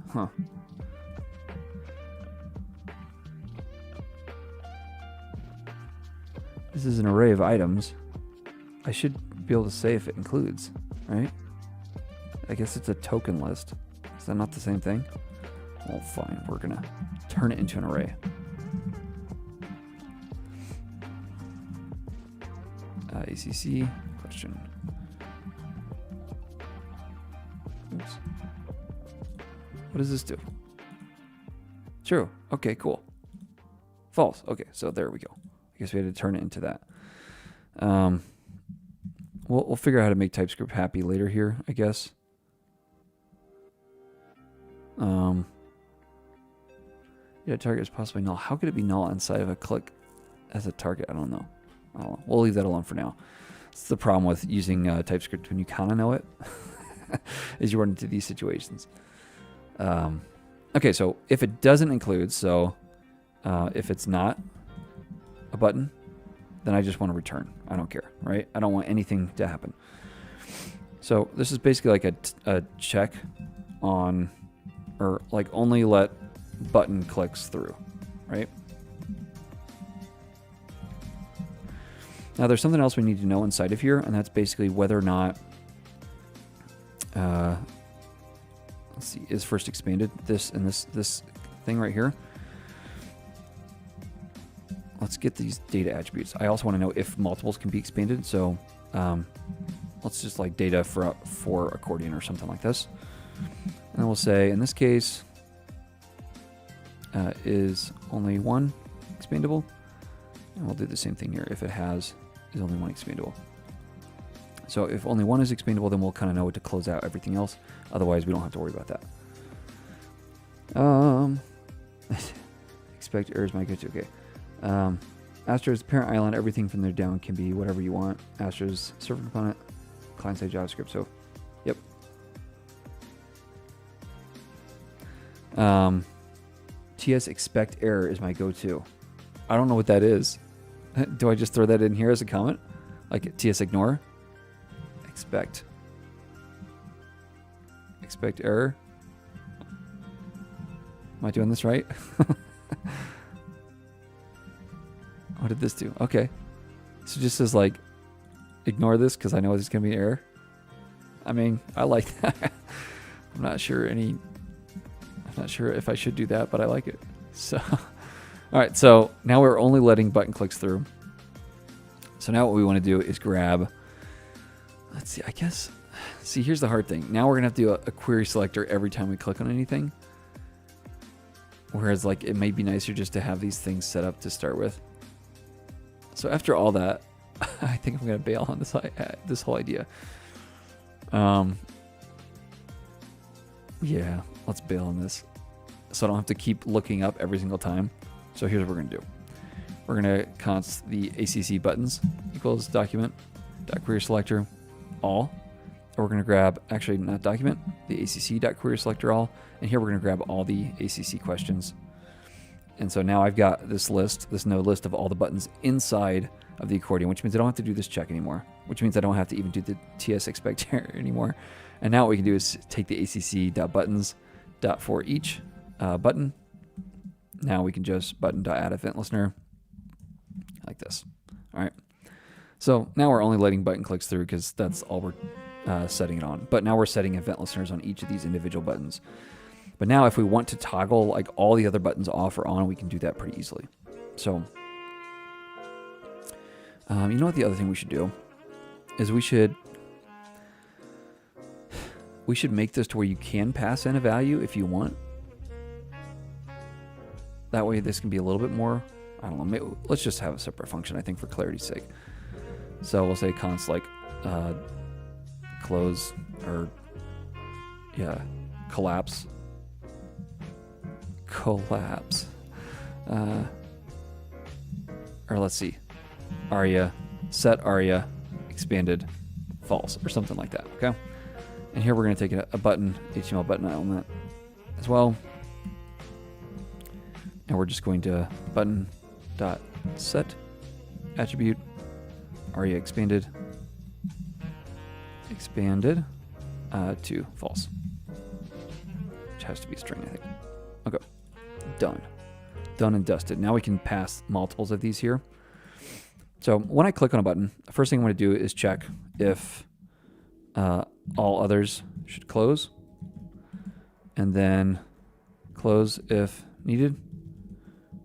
Huh. This is an array of items. I should be able to say if it includes, right? I guess it's a token list. Is that not the same thing? Well, fine. We're going to turn it into an array. ACC question. Oops. What does this do? True. Okay, cool. False. Okay, so there we go. I guess we had to turn it into that. We'll figure out how to make TypeScript happy later here, I guess. Yeah, target is possibly null. How could it be null inside of a click as a target? I don't know. We'll leave that alone for now. It's the problem with using TypeScript when you kind of know it, is you run into these situations. Okay, so if it doesn't include, so if it's not a button, then I just want to return. I don't care, right? I don't want anything to happen. So this is basically like a check on, or like only let button clicks through, right? Now there's something else we need to know inside of here, and that's basically whether or not, let's see, is first expanded, this and this thing right here. Let's get these data attributes. I also want to know if multiples can be expanded. So let's just like data for Accordion or something like this. And then we'll say, in this case, is only one expandable. And we'll do the same thing here. If it has, is only one expandable. So if only one is expandable, then we'll kind of know what to close out everything else. Otherwise, we don't have to worry about that. Expect errors might get to, okay. Astro's parent island, everything from there down can be whatever you want. Astro's server component, client-side JavaScript, so, yep. TS expect error is my go-to. I don't know what that is. Do I just throw that in here as a comment? Like TS ignore? Expect error? Am I doing this right? What did this do? Okay. So just says like, ignore this because I know it's going to be an error. I mean, I like that. I'm not sure if I should do that, but I like it. So, all right. So now we're only letting button clicks through. So now what we want to do is grab, let's see, I guess, see, here's the hard thing. Now we're going to have to do a query selector every time we click on anything. Whereas like, it may be nicer just to have these things set up to start with. So after all that, I think I'm going to bail on this whole idea. Yeah, let's bail on this. So I don't have to keep looking up every single time. So here's what we're going to do. We're going to const the ACC buttons equals document dot query selector all. Or we're going to grab, actually not document, the ACC dot query selector all. And here we're going to grab all the ACC questions. And so now I've got this list, this node list of all the buttons inside of the accordion, which means I don't have to do this check anymore, which means I don't have to even do the TS expect error anymore. And now what we can do is take the ACC.buttons.for each button. Now we can just button.add event listener like this. All right. So now we're only letting button clicks through because that's all we're setting it on. But now we're setting event listeners on each of these individual buttons. But now if we want to toggle like all the other buttons off or on, we can do that pretty easily. So, you know what the other thing we should do is we should make this to where you can pass in a value if you want. That way this can be a little bit more, I don't know, maybe, let's just have a separate function, I think, for clarity's sake. So we'll say const like close or, yeah, collapse collapse. Or let's see, aria, set aria, expanded, false, or something like that, okay? And here we're going to take a button, HTML button element as well. And we're just going to button dot set attribute aria expanded to false, which has to be a string, I think. Okay, done and dusted. Now we can pass multiples of these here. So when I click on a button, the first thing I'm going to do is check if all others should close, and then close if needed,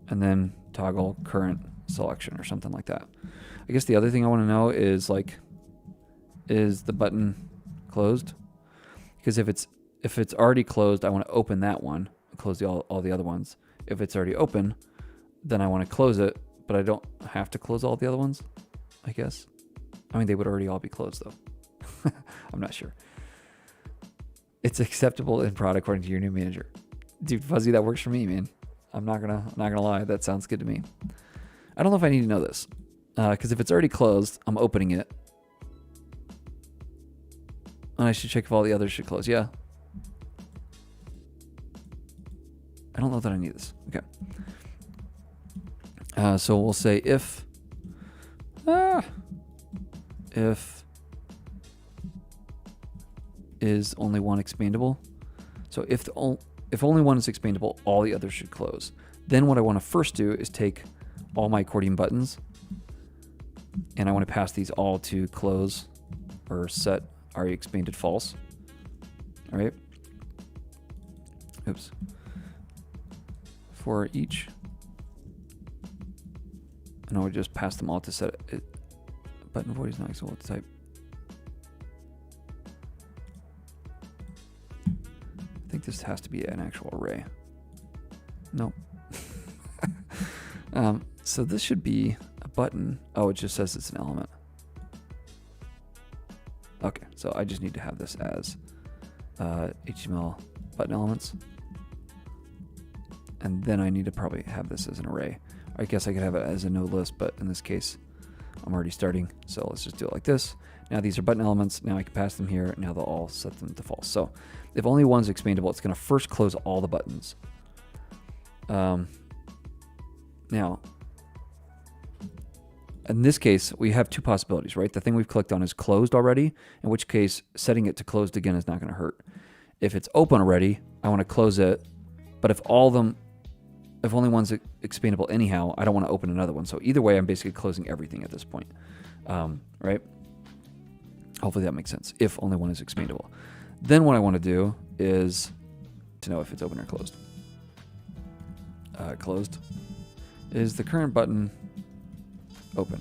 and then toggle current selection or something like that. I guess the other thing I want to know is, like, is the button closed? Because if it's already closed, I want to open that one, close all the other ones. If it's already open, then I want to close it, but I don't have to close all the other ones, I guess. I mean, they would already all be closed though. I'm not sure. It's acceptable in prod according to your new manager. Dude, Fuzzy, that works for me, man. I'm not gonna lie, that sounds good to me. I don't know if I need to know this, because if it's already closed, I'm opening it, and I should check if all the others should close. Yeah. I don't know that I need this. Okay. So we'll say if is only one expandable. So if only one is expandable, all the others should close. Then what I want to first do is take all my accordion buttons, and I want to pass these all to close or set aria expanded false. All right. Oops. For each, and I would just pass them all to set it. Button void is not acceptable to type. I think this has to be an actual array. Nope. So this should be a button. Oh, it just says it's an element. Okay, so I just need to have this as HTML button elements. And then I need to probably have this as an array. I guess I could have it as a node list, but in this case, I'm already starting. So let's just do it like this. Now these are button elements. Now I can pass them here. Now they'll all set them to false. So if only one's expandable, it's going to first close all the buttons. Now, in this case, we have two possibilities, right? The thing we've clicked on is closed already, in which case setting it to closed again is not going to hurt. If it's open already, I want to close it. But if only one's expandable anyhow, I don't want to open another one. So either way, I'm basically closing everything at this point, right? Hopefully that makes sense. If only one is expandable. Then what I want to do is to know if it's open or closed. Closed. Is the current button open?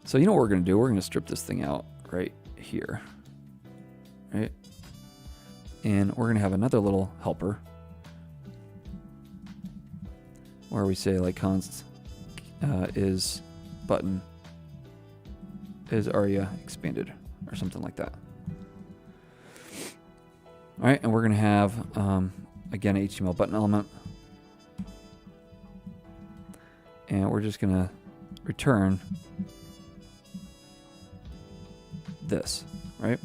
So you know what we're going to do? We're going to strip this thing out right here, right? And we're going to have another little helper where we say like const is button is aria expanded or something like that. All right, and we're going to have again HTML button element, and we're just going to return this, right?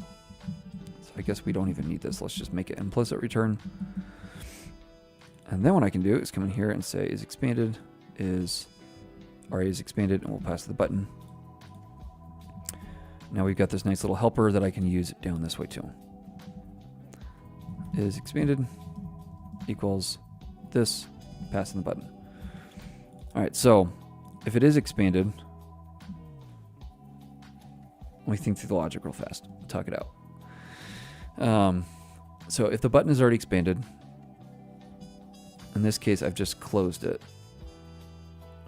So I guess we don't even need this. Let's just make it implicit return. And then what I can do is come in here and say is expanded, is aria is expanded, and we'll pass the button. Now we've got this nice little helper that I can use down this way too. Is expanded equals this, passing the button. All right, so if it is expanded, let me think through the logic real fast, talk it out. So if the button is already expanded, in this case, I've just closed it.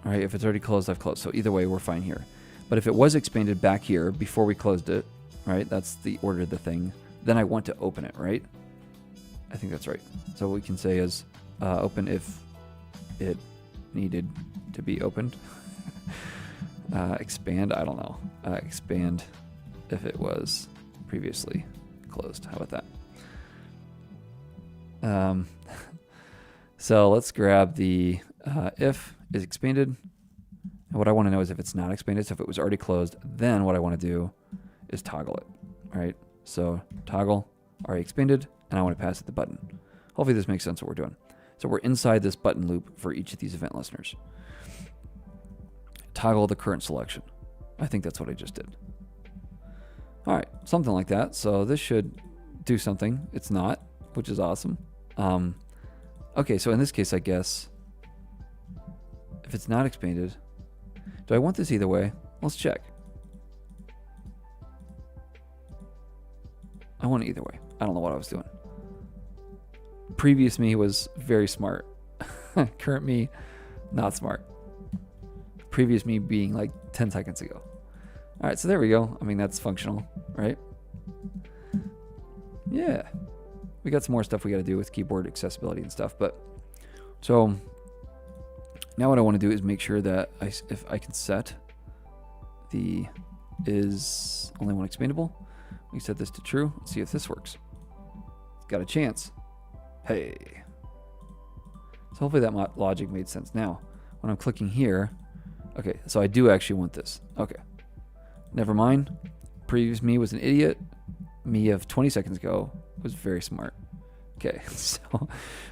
All right, if it's already closed, I've closed. So either way, we're fine here. But if it was expanded back here before we closed it, right, that's the order of the thing, then I want to open it, right? I think that's right. So what we can say is open if it needed to be opened. Expand, I don't know. Expand if it was previously closed. How about that? So let's grab the if is expanded. And what I want to know is if it's not expanded. So if it was already closed, then what I want to do is toggle it, right? So toggle already expanded, and I want to pass it the button. Hopefully this makes sense what we're doing. So we're inside this button loop for each of these event listeners. Toggle the current selection. I think that's what I just did. All right, something like that. So this should do something. It's not, which is awesome. Okay, so in this case, I guess, if it's not expanded, do I want this either way? Let's check. I want it either way. I don't know what I was doing. Previous me was very smart. Current me, not smart. Previous me being like 10 seconds ago. All right, so there we go. I mean, that's functional, right? Yeah. We got some more stuff we got to do with keyboard accessibility and stuff. But so now what I want to do is make sure that if I can set the is only one expandable. We set this to true. Let's see if this works. It's got a chance. Hey. So hopefully that logic made sense. Now, when I'm clicking here, okay, so I do actually want this. Okay. Never mind. Previous me was an idiot. Me of 20 seconds ago was very smart. Okay, so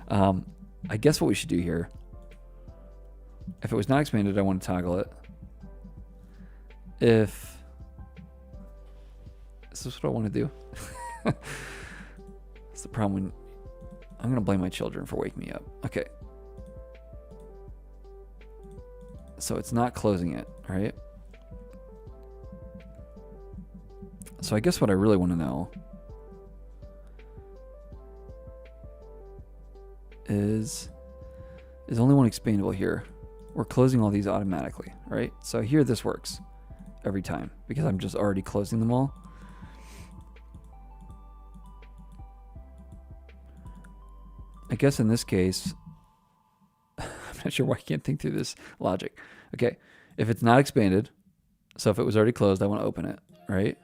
I guess what we should do here, if it was not expanded, I want to toggle it. If this is what I want to do. That's the problem when I'm going to blame my children for waking me up. Okay. So it's not closing it, right? So I guess what I really want to know is only one expandable here. We're closing all these automatically, right? So here this works every time because I'm just already closing them all. I guess in this case, I'm not sure why I can't think through this logic. Okay, if it's not expanded, so if it was already closed, I want to open it, right?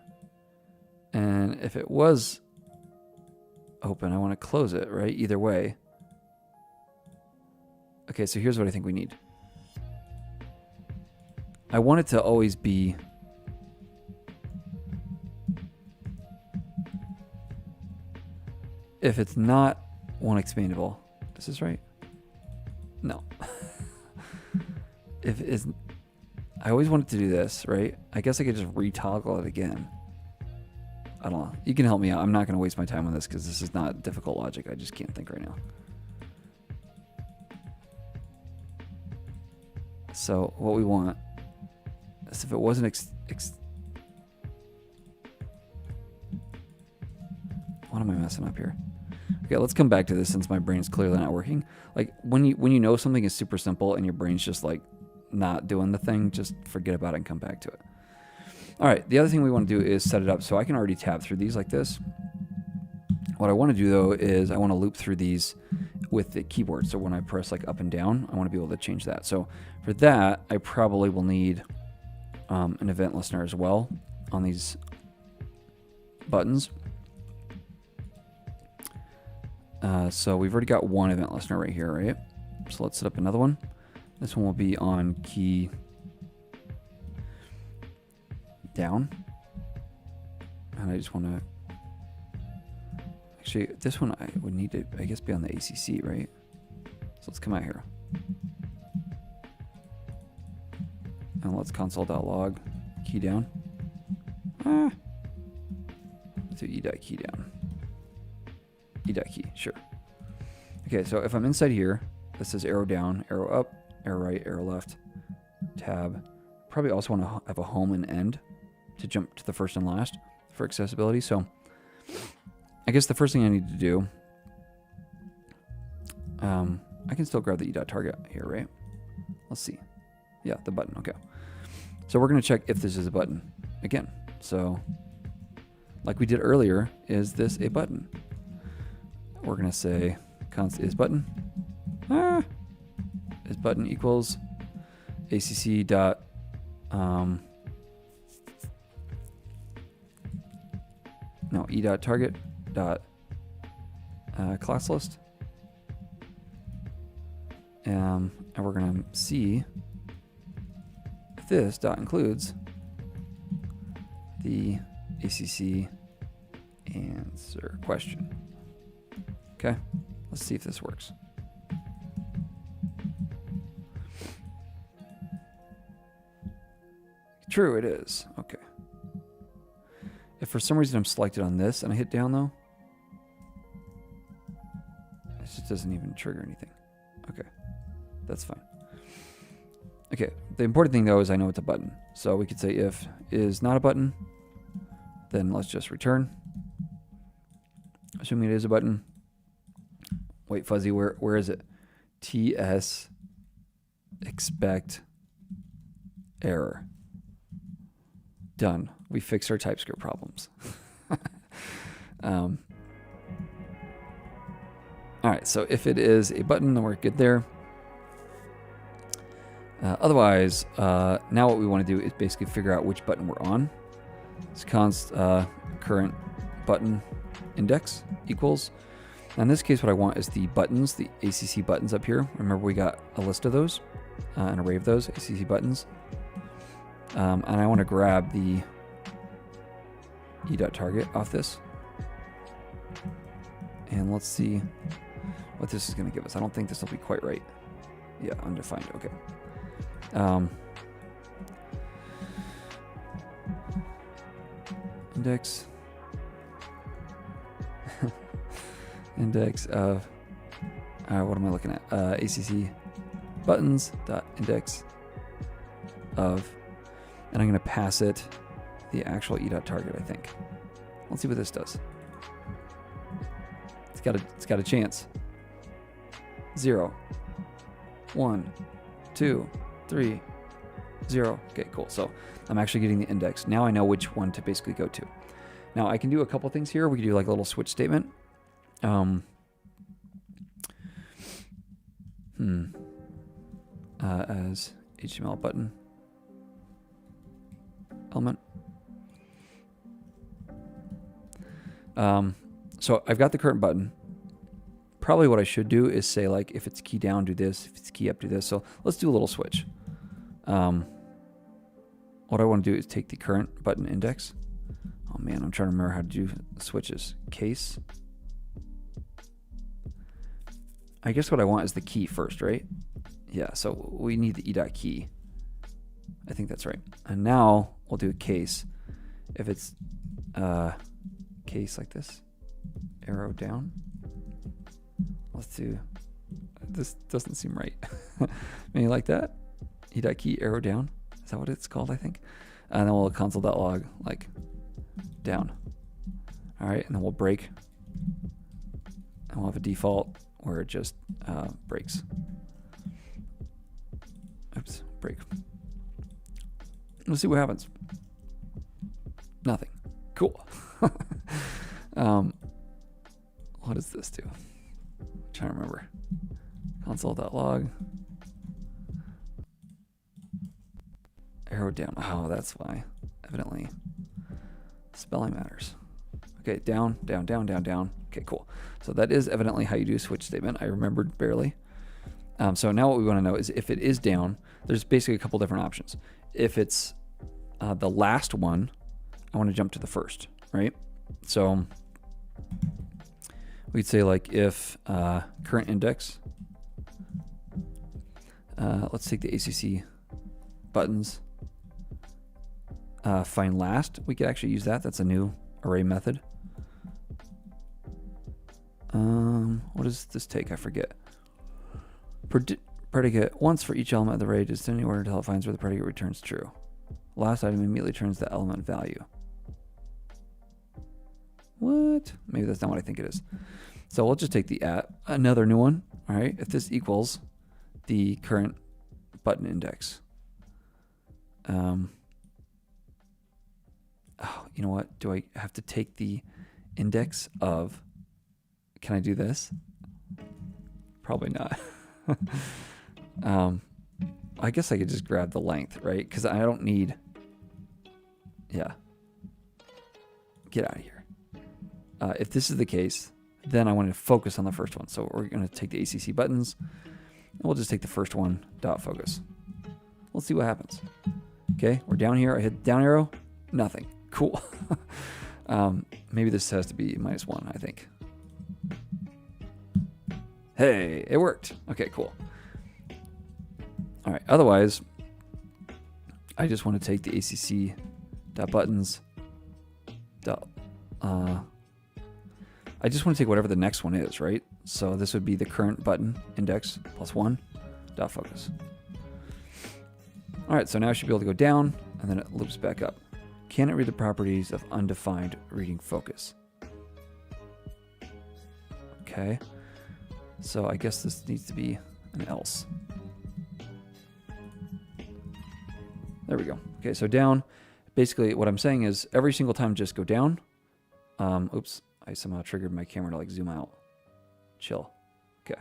And if it was open, I want to close it, right? Either way. Okay, so here's what I think we need. I want it to always be if it's not one expandable. Is this right? No. If it's, I always wanted to do this, right? I guess I could just retoggle it again. I don't know. You can help me out. I'm not going to waste my time on this because this is not difficult logic. I just can't think right now. So what we want is if it wasn't what am I messing up here? Okay, let's come back to this since my brain is clearly not working. Like when you know something is super simple and your brain's just like not doing the thing, just forget about it and come back to it. All right, the other thing we want to do is set it up so I can already tab through these like this. What I want to do though is I want to loop through these with the keyboard. So when I press like up and down, I want to be able to change that. So for that, I probably will need an event listener as well on these buttons. So we've already got one event listener right here, right? So let's set up another one. This one will be on key down. And I just want to, actually, this one I would need to, I guess, be on the ACC, right? So let's come out here. And let's console.log key down. Let's do e.key down. E.key, sure. Okay, so if I'm inside here, this says arrow down, arrow up, arrow right, arrow left, tab. Probably also want to have a home and end to jump to the first and last for accessibility. So I guess the first thing I need to do, I can still grab the e.target here, right? Let's see. Yeah, the button, okay. So we're going to check if this is a button again. So like we did earlier, is this a button? We're going to say const is button. Is button equals acc dot no e dot target dot class list. And we're going to see if this dot includes the ACC answer question. Okay, let's see if this works. True, it is. Okay. If for some reason I'm selected on this and I hit down though, it just doesn't even trigger anything. Okay, that's fine. Okay, the important thing though is I know it's a button. So we could say if is not a button, then let's just return. Assuming it is a button. Wait, fuzzy, where is it? TS expect error. Done. We fixed our TypeScript problems. All right, so if it is a button, then we're good there. Otherwise, now what we want to do is basically figure out which button we're on. It's const current button index equals. Now in this case, what I want is the buttons, the ACC buttons up here. Remember, we got a list of those, an array of those ACC buttons. And I want to grab the e.target off this. And let's see what this is going to give us. I don't think this will be quite right. Yeah, undefined. Okay. Index. Index of, what am I looking at? ACC buttons dot index of, and I'm going to pass it the actual e.target, I think. Let's see what this does. It's got a chance. 0, 1, 2, 3, 0. Okay, cool. So I'm actually getting the index. Now I know which one to basically go to. Now I can do a couple things here. We can do like a little switch statement. As HTML button element. So I've got the current button. Probably what I should do is say like if it's key down, do this. If it's key up, do this. So let's do a little switch. What I want to do is take the current button index. Oh man, I'm trying to remember how to do switches. Case. I guess what I want is the key first, right? Yeah, so we need the e.key. I think that's right. And now we'll do a case. If it's case like this, arrow down. Let's do, this doesn't seem right. Maybe like that. E.key, arrow down. Is that what it's called, I think? And then we'll console.log, like, down. All right, and then we'll break. And we'll have a default where it just breaks. Oops, break. We'll see what happens. Nothing. Cool. What does this do? I'm trying to remember. Console.log. Arrow down. Oh, that's why. Evidently, spelling matters. Okay, down, down, down, down, down. Okay, cool. So that is evidently how you do a switch statement. I remembered barely. So now what we want to know is if it is down, there's basically a couple different options. If it's the last one, I want to jump to the first, right? So we'd say like if current index, let's take the ACC buttons, find last. We could actually use that. That's a new array method. What does this take? I forget. Predicate once for each element of the array, just in any order until it finds where the predicate returns true. Last item immediately returns the element value. What? Maybe that's not what I think it is. So we'll just take the another new one. All right. If this equals the current button index. Oh, you know what? Do I have to take the index of? Can I do this? Probably not. I guess I could just grab the length, right? Because I don't need. Yeah. Get out of here. If this is the case, then I want to focus on the first one. So we're going to take the ACC buttons. And we'll just take the first one, dot focus. Let's see what happens. Okay, we're down here. I hit down arrow. Nothing. Cool. Maybe this has to be -1, I think. Hey, it worked. Okay, cool. All right, otherwise, I just want to take the ACC dot buttons dot, I just want to take whatever the next one is, right? So this would be the current button index +1 dot focus. All right, so now I should be able to go down and then it loops back up. Can it read the properties of undefined reading focus? Okay, so I guess this needs to be an else. There we go. Okay, so down. Basically, what I'm saying is every single time just go down. Oops, I somehow triggered my camera to like zoom out. Chill. Okay.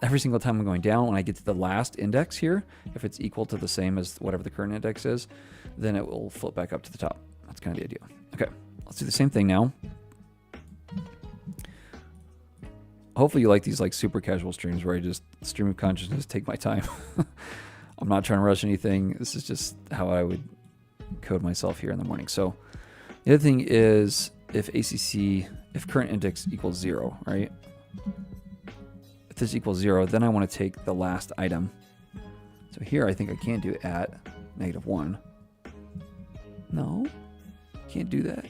Every single time I'm going down, when I get to the last index here, if it's equal to the same as whatever the current index is, then it will flip back up to the top. That's kind of the idea. Okay, let's do the same thing now. Hopefully you like these like super casual streams where I just stream of consciousness, take my time. I'm not trying to rush anything. This is just how I would code myself here in the morning. So the other thing is if current index equals 0, right? If this equals 0, then I want to take the last item. So here I think I can do at -1. No, can't do that.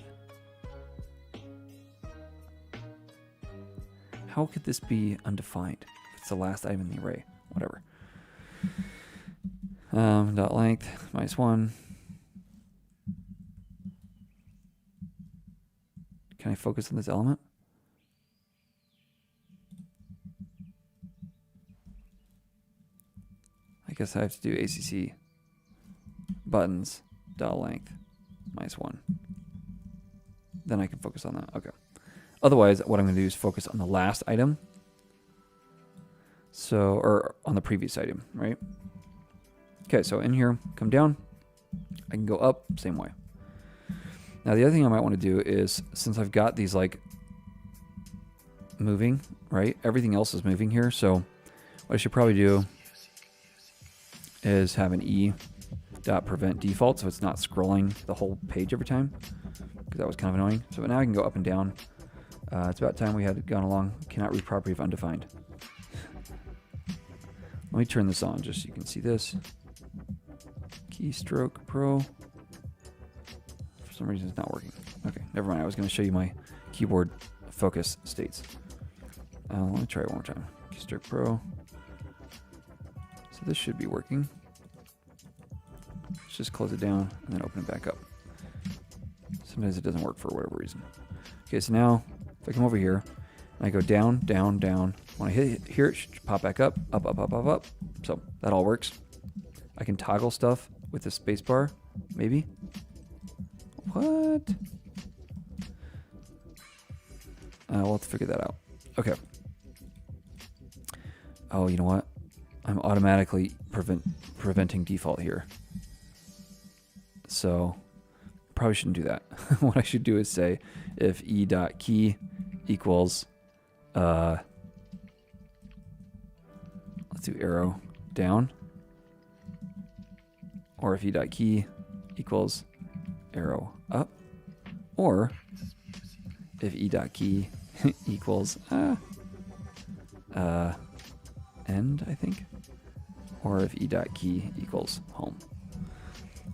How could this be undefined? If it's the last item in the array, whatever. Dot length -1. Can I focus on this element? I guess I have to do ACC buttons dot length -1. Then I can focus on that. Okay. Otherwise, what I'm going to do is focus on the last item. So, or on the previous item, right? Okay, so in here, come down. I can go up, same way. Now, the other thing I might want to do is, since I've got these like moving, right? Everything else is moving here. So what I should probably do is have an e.prevent default, so it's not scrolling the whole page every time, because that was kind of annoying. So now I can go up and down. It's about time we had gone along. Cannot read property of undefined. Let me turn this on just so you can see this. Keystroke Pro. For some reason it's not working. Okay, never mind. I was going to show you my keyboard focus states. Let me try it one more time. Keystroke Pro. So this should be working. Let's just close it down and then open it back up. Sometimes it doesn't work for whatever reason. Okay, so now if I come over here and I go down, down, down, when I hit here, it should pop back up, up, up, up, up, up. So that all works. I can toggle stuff with the space bar, maybe. What? We'll have to figure that out. Okay. Oh, you know what? I'm automatically preventing default here. So probably shouldn't do that. What I should do is say if e.key equals, let's do arrow down, or if e.key equals arrow up, or if e.key equals end, I think, or if e.key equals home.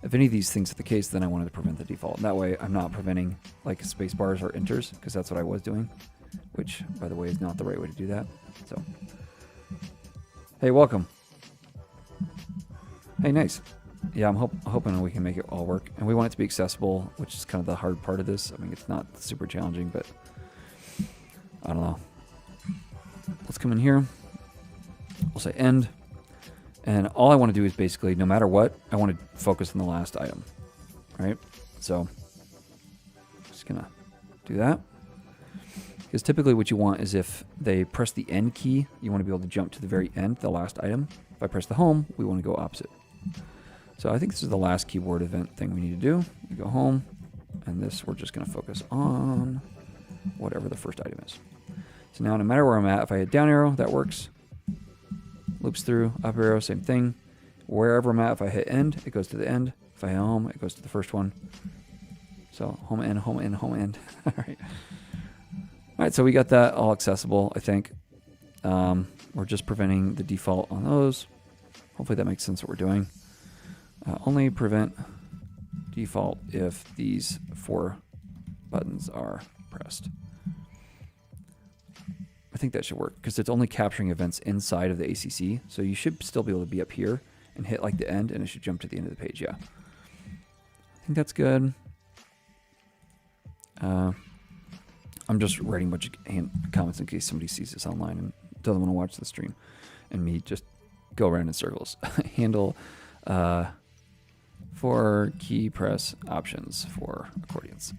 If any of these things are the case, then I wanted to prevent the default. That way I'm not preventing like space bars or enters, because that's what I was doing, which, by the way, is not the right way to do that. So, hey, welcome. Hey, nice. Yeah, I'm hoping we can make it all work. And we want it to be accessible, which is kind of the hard part of this. I mean, it's not super challenging, but I don't know. Let's come in here. We'll say end. And all I want to do is basically, no matter what, I want to focus on the last item, right? So just going to do that. Because typically what you want is if they press the end key, you want to be able to jump to the very end, the last item. If I press the home, we want to go opposite. So I think this is the last keyboard event thing we need to do. We go home, and this we're just going to focus on whatever the first item is. So now no matter where I'm at, if I hit down arrow, that works. loops through, up arrow, same thing. Wherever I'm at, if I hit end, it goes to the end. If I hit home, it goes to the first one. So home, end, home, end, home, end. All right. All right, so we got that all accessible, I think. We're just preventing the default on those. Hopefully that makes sense what we're doing. Only prevent default if these 4 buttons are pressed. I think that should work because it's only capturing events inside of the ACC. So you should still be able to be up here and hit like the end and it should jump to the end of the page. Yeah. I think that's good. I'm just writing a bunch of comments in case somebody sees this online and doesn't want to watch the stream and me just go around in circles. Handle for key press options for accordions.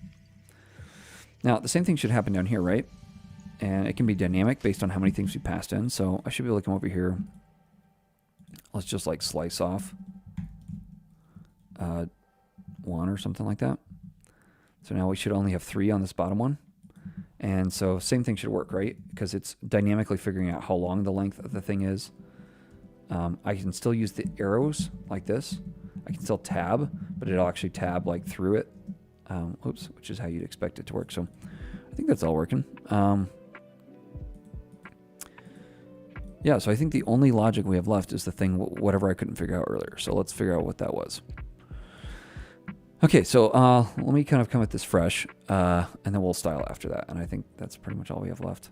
Now, the same thing should happen down here, right? And it can be dynamic based on how many things we passed in. So I should be able to come over here. Let's just like slice off 1 or something like that. So now we should only have 3 on this bottom one. And so same thing should work, right? Because it's dynamically figuring out how long the length of the thing is. I can still use the arrows like this. I can still tab, but it'll actually tab like through it. Oops, which is how you'd expect it to work. So I think that's all working. Yeah, so I think the only logic we have left is the thing, whatever I couldn't figure out earlier. So let's figure out what that was. Okay, so let me kind of come at this fresh, and then we'll style after that. And I think that's pretty much all we have left.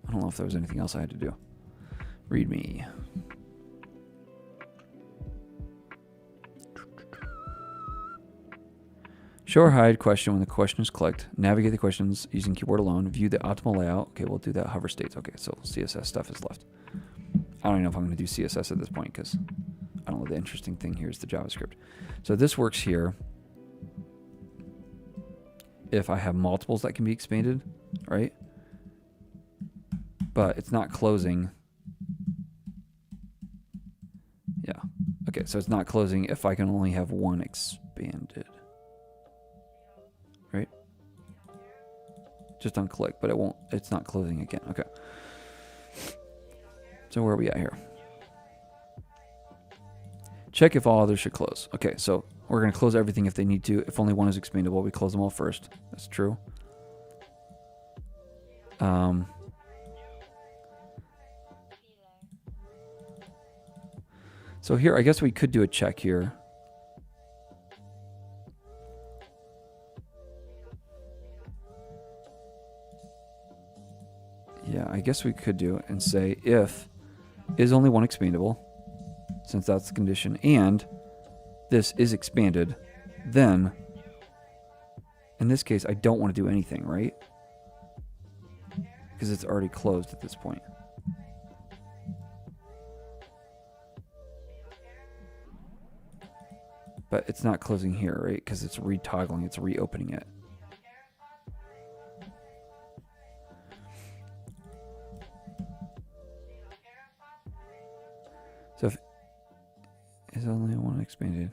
I don't know if there was anything else I had to do. Read me. Show or hide question when the question is clicked. Navigate the questions using keyboard alone. View the optimal layout. Okay, we'll do that. Hover states. Okay, so CSS stuff is left. I don't even know if I'm going to do CSS at this point because I don't know. The interesting thing here is the JavaScript. So this works here if I have multiples that can be expanded, right? But it's not closing. Yeah. Okay, so it's not closing if I can only have 1 expanded. Right? Just on click, but it's not closing again. Okay. So where are we at here? Check if all others should close. Okay, so we're going to close everything if they need to. If only 1 is expandable, we close them all first. That's true. So here, I guess we could do a check here. Yeah, I guess we could do it and say if is only 1 expandable, since that's the condition, and this is expanded, then in this case, I don't want to do anything, right? Because it's already closed at this point. But it's not closing here, right? Because it's retoggling, it's reopening it. So if is only 1 expanded,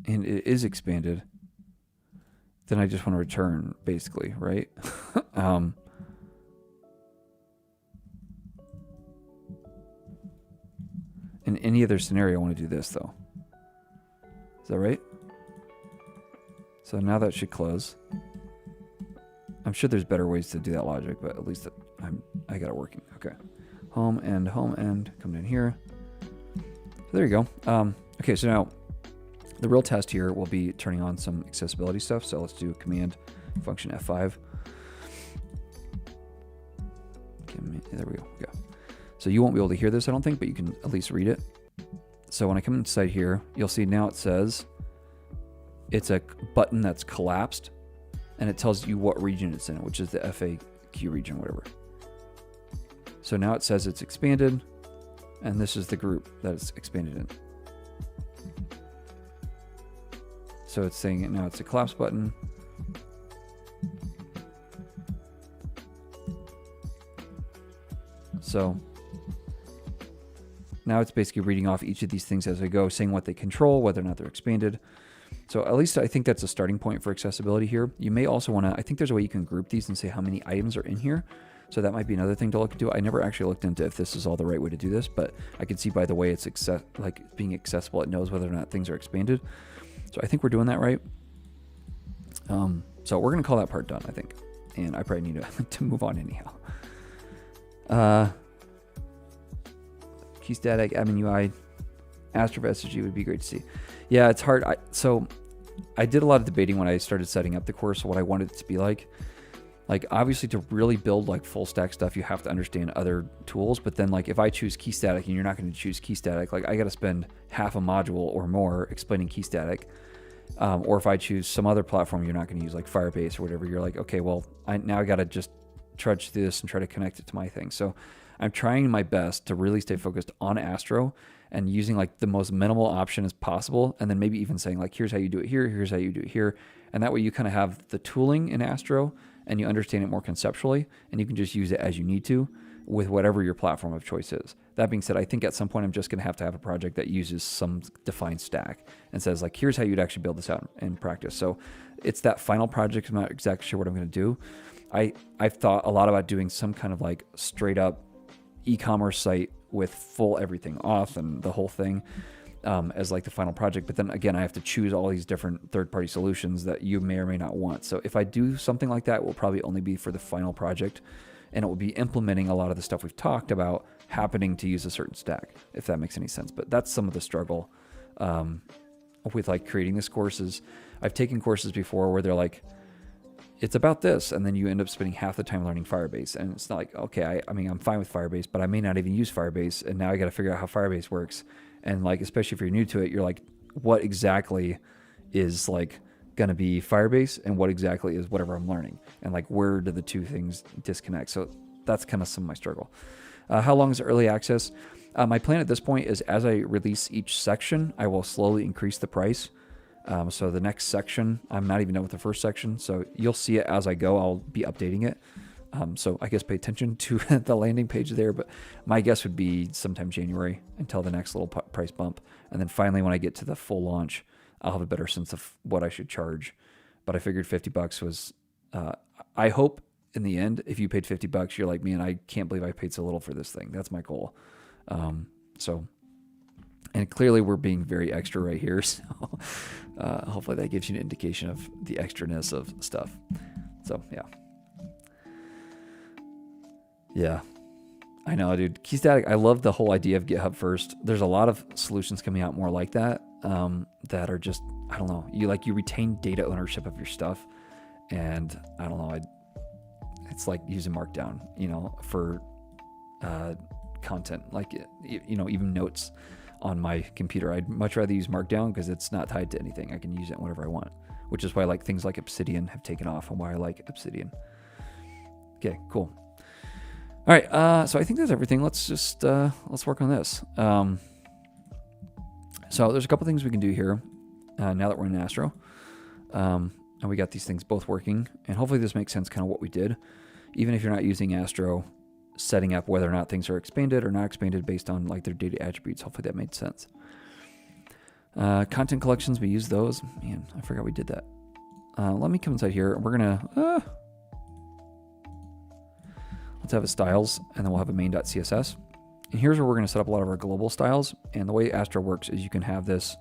and it is expanded, then I just want to return, basically, right? In any other scenario, I want to do this, though. Is that right? So now that should close. I'm sure there's better ways to do that logic, but at least I got it working. Okay. Home, end, come down here. So there you go. Okay, so now the real test here will be turning on some accessibility stuff. So let's do a command function F5. There we go. Yeah. So you won't be able to hear this, I don't think, but you can at least read it. So when I come inside here, you'll see now it says it's a button that's collapsed, and it tells you what region it's in, which is the FAQ region, whatever. So now it says it's expanded, and this is the group that it's expanded in. So it's saying now it's a collapse button. So now it's basically reading off each of these things as we go, saying what they control, whether or not they're expanded. So at least I think that's a starting point for accessibility here. You may also want to, I think there's a way you can group these and say how many items are in here. So that might be another thing to look into. I never actually looked into if this is all the right way to do this, but I can see by the way it's being accessible, it knows whether or not things are expanded. So I think we're doing that right. So we're going to call that part done, I think. And I probably need to move on anyhow. Key static, admin UI, Astro SSG would be great to see. Yeah, it's hard. So I did a lot of debating when I started setting up the course, what I wanted it to be like. Like, obviously, to really build like full stack stuff, you have to understand other tools. But then, like, if I choose key static and you're not going to choose key static, like, I got to spend half a module or more explaining key static. Or if I choose some other platform you're not going to use, like Firebase or whatever, you're like, okay, well, I got to just trudge through this and try to connect it to my thing. So I'm trying my best to really stay focused on Astro and using like the most minimal option as possible. And then maybe even saying like, here's how you do it here, here's how you do it here. And that way you kind of have the tooling in Astro and you understand it more conceptually, and you can just use it as you need to with whatever your platform of choice is. That being said, I think at some point I'm just going to have a project that uses some defined stack and says like, here's how you'd actually build this out in practice. So it's that final project. I'm not exactly sure what I'm going to do. I've thought a lot about doing some kind of like straight up e-commerce site with full everything off and the whole thing as like the final project. But then again, I have to choose all these different third-party solutions that you may or may not want. So if I do something like that, it will probably only be for the final project, and it will be implementing a lot of the stuff we've talked about happening to use a certain stack, if that makes any sense. But that's some of the struggle with like creating this courses. I've taken courses before where they're like, it's about this, and then you end up spending half the time learning Firebase, and it's not like, okay, I mean, I'm fine with Firebase, but I may not even use Firebase, and now I got to figure out how Firebase works. And like, especially if you're new to it, you're like, what exactly is like going to be Firebase and what exactly is whatever I'm learning, and like, where do the two things disconnect? So that's kind of some of my struggle. How long is early access? My plan at this point is as I release each section, I will slowly increase the price. So the next section, I'm not even done with the first section, so you'll see it as I go. I'll be updating it. So I guess pay attention to the landing page there, but my guess would be sometime January until the next little price bump. And then finally, when I get to the full launch, I'll have a better sense of what I should charge. But I figured $50 was, I hope in the end, if you paid $50, you're like, man, I can't believe I paid so little for this thing. That's my goal. And clearly we're being very extra right here. So hopefully that gives you an indication of the extraness of stuff. So yeah. Yeah, I know, dude. Key static, I love the whole idea of GitHub first. There's a lot of solutions coming out more like that, that are just, I don't know, you retain data ownership of your stuff. And I don't know, it's like using Markdown, for content, like, even notes on my computer. I'd much rather use Markdown because it's not tied to anything. I can use it whenever I want, which is why like things like Obsidian have taken off and why I like Obsidian. Okay, cool. All right, so I think that's everything. Let's just let's work on this. So there's a couple things we can do here now that we're in Astro, and we got these things both working. And hopefully this makes sense, kind of what we did. Even if you're not using Astro, setting up whether or not things are expanded or not expanded based on like their data attributes. Hopefully that made sense. Content collections, we use those. Man, I forgot we did that. Let me come inside here. We're gonna. Let's have a styles, and then we'll have a main.css. And here's where we're going to set up a lot of our global styles. And the way Astro works is you can have this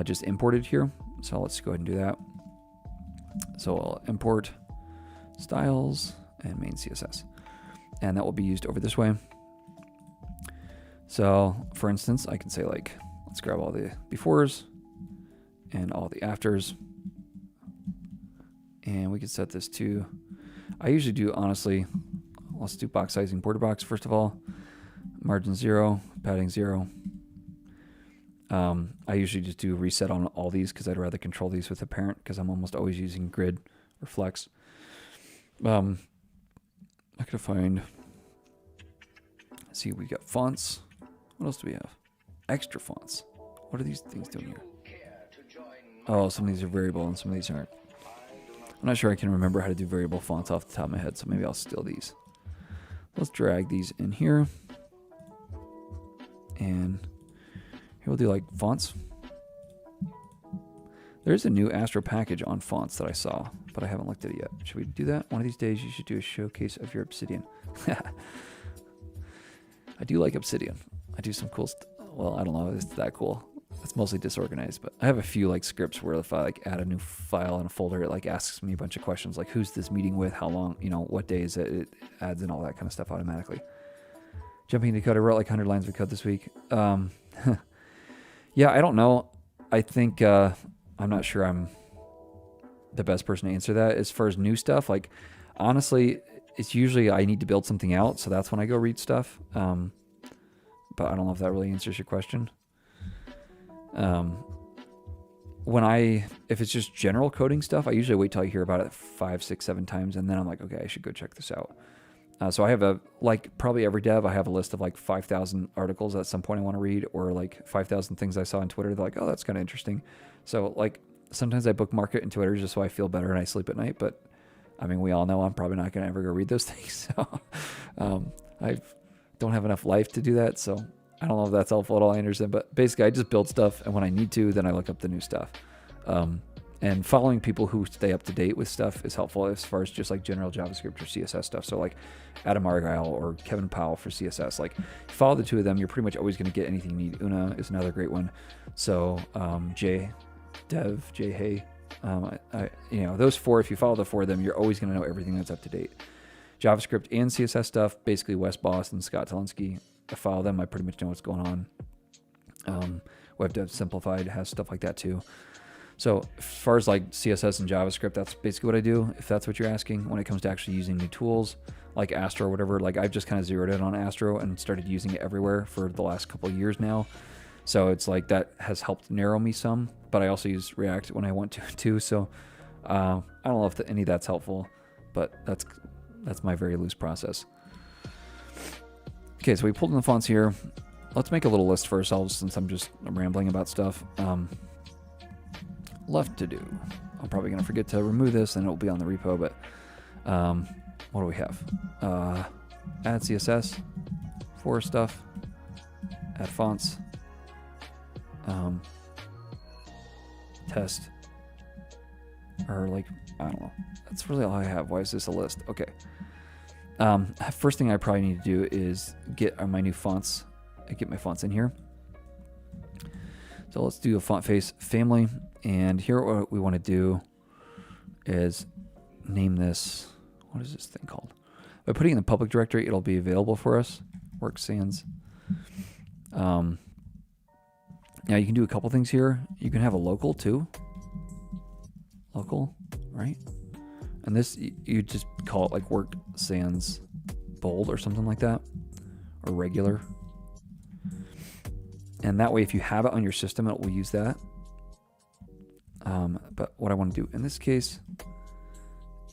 just imported here. So let's go ahead and do that. So I'll import styles and main CSS. And that will be used over this way. So for instance, I can say like, let's grab all the befores and all the afters. And we can set this to, I usually do, honestly, let's do box sizing border box first of all. Margin 0, padding 0. I usually just do reset on all these because I'd rather control these with a parent because I'm almost always using grid or flex. I could find, let's see, we got fonts. What else do we have? Extra fonts. What are these things doing here? Oh, some of these are variable and some of these aren't. I'm not sure I can remember how to do variable fonts off the top of my head, so maybe I'll steal these. Let's drag these in here. And here we'll do like fonts. There's a new Astro package on fonts that I saw, but I haven't looked at it yet. Should we do that? One of these days you should do a showcase of your Obsidian. I do like Obsidian. I do some cool well, I don't know if it's that cool. It's mostly disorganized, but I have a few like scripts where if I like add a new file in a folder, it like asks me a bunch of questions like who's this meeting with, how long, you know, what day is it? It adds in all that kind of stuff automatically. Jumping into code, I wrote like 100 lines of code this week. Yeah, I don't know. I think I'm not sure I'm the best person to answer that. As far as new stuff, like honestly, it's usually I need to build something out, so that's when I go read stuff. But I don't know if that really answers your question. If it's just general coding stuff, I usually wait till I hear about it 5, 6, 7 times, and then I'm like, okay, I should go check this out. So I have like probably every dev, I have a list of like 5,000 articles at some point I want to read, or like 5,000 things I saw on Twitter. They're like, oh, that's kind of interesting. So like sometimes I bookmark it in Twitter just so I feel better and I sleep at night. But I mean, we all know I'm probably not going to ever go read those things. So I don't have enough life to do that. So I don't know if that's helpful at all. I understand, but basically I just build stuff, and when I need to, then I look up the new stuff. And following people who stay up to date with stuff is helpful as far as just like general JavaScript or CSS stuff. So like Adam Argyle or Kevin Powell for CSS, like follow the two of them. You're pretty much always going to get anything you need. Una is another great one. So Jay Hay, you know, those 4, if you follow the 4 of them, you're always going to know everything that's up to date. JavaScript and CSS stuff, basically Wes Boss and Scott Talinsky. I follow them. I pretty much know what's going on. Web Dev Simplified has stuff like that too. So as far as like CSS and JavaScript, that's basically what I do, if that's what you're asking. When it comes to actually using new tools like Astro or whatever, like I've just kind of zeroed in on Astro and started using it everywhere for the last couple of years now. So it's like that has helped narrow me some, but I also use React when I want to too. So I don't know if any of that's helpful, but that's my very loose process. Okay, so we pulled in the fonts here. Let's make a little list for ourselves since I'm just rambling about stuff. Left to do. I'm probably going to forget to remove this and it'll be on the repo, but what do we have? Add CSS for stuff. Add fonts. Test. Or like, I don't know. That's really all I have. Why is this a list? Okay. First thing I probably need to do is get my new fonts. Get my fonts in here. So let's do a font face family. And here what we want to do is name this, what is this thing called? By putting it in the public directory, it'll be available for us. Work sans. Now you can do a couple things here. You can have a local too. Local, right? And this, you just call it like work sans bold or something like that, or regular. And that way, if you have it on your system, it will use that. But what I want to do in this case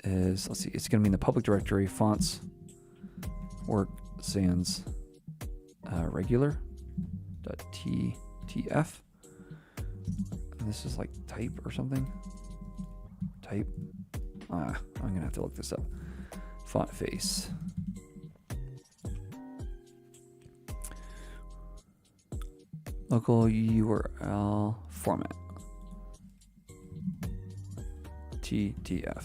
is, let's see, it's going to be in the public directory, fonts, work sans regular .ttf. And this is like type or something. Type. I'm going to have to look this up. Font face. Local URL format. TTF.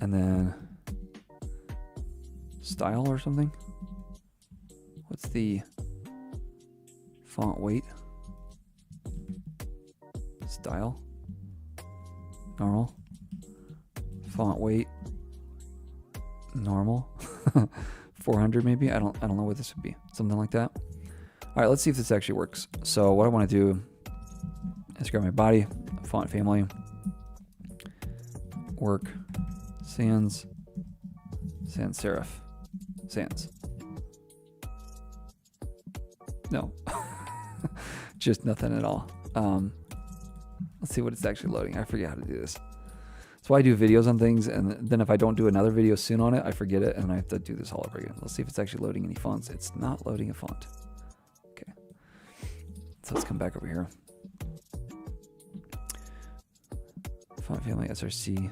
And then style or something. What's the font weight? Style. Normal. Font weight. Normal. 400 maybe. I don't know what this would be. Something like that. All right, let's see if this actually works. So what I want to do is grab my body, font family, work, sans serif, sans. No, just nothing at all. Let's see what it's actually loading. I forget how to do this. That's why I do videos on things, and then if I don't do another video soon on it, I forget it, and I have to do this all over again. Let's see if it's actually loading any fonts. It's not loading a font. Okay. So let's come back over here. Font family, SRC,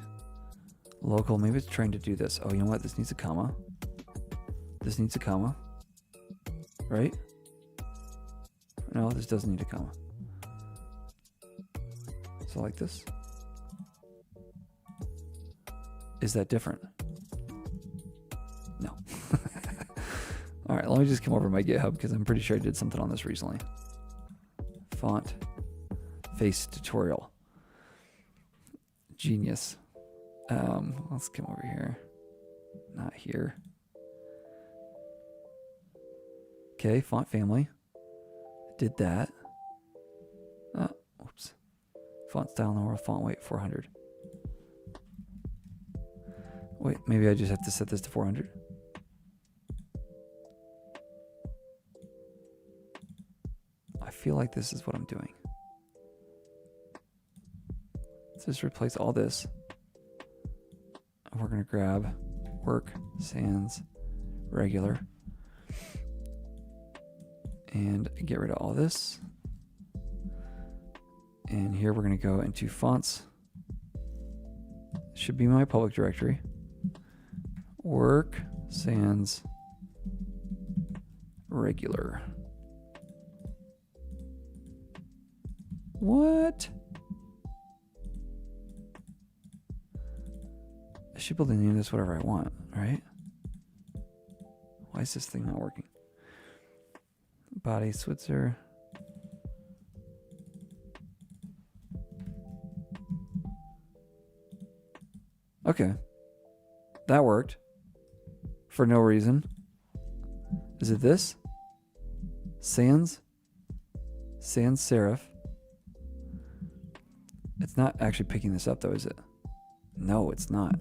local. Maybe it's trying to do this. Oh, you know what? This needs a comma. This needs a comma. Right? No, this doesn't need a comma. So like this. Is that different? No. All right, let me just come over to my GitHub because I'm pretty sure I did something on this recently. Font face tutorial. Genius. Let's come over here. Not here. Okay, font family. Did that. Oh, oops. Font style in the world, font weight 400. Wait, maybe I just have to set this to 400. I feel like this is what I'm doing. Let's just replace all this. And we're going to grab work, sans, regular. And get rid of all this. And here we're going to go into fonts. Should be my public directory. Work, sans, regular. What? I should be able to name this whatever I want, right? Why is this thing not working? Body Switzer. Okay. That worked. For no reason. Is it this? Sans? Sans serif. It's not actually picking this up though, is it? No, it's not.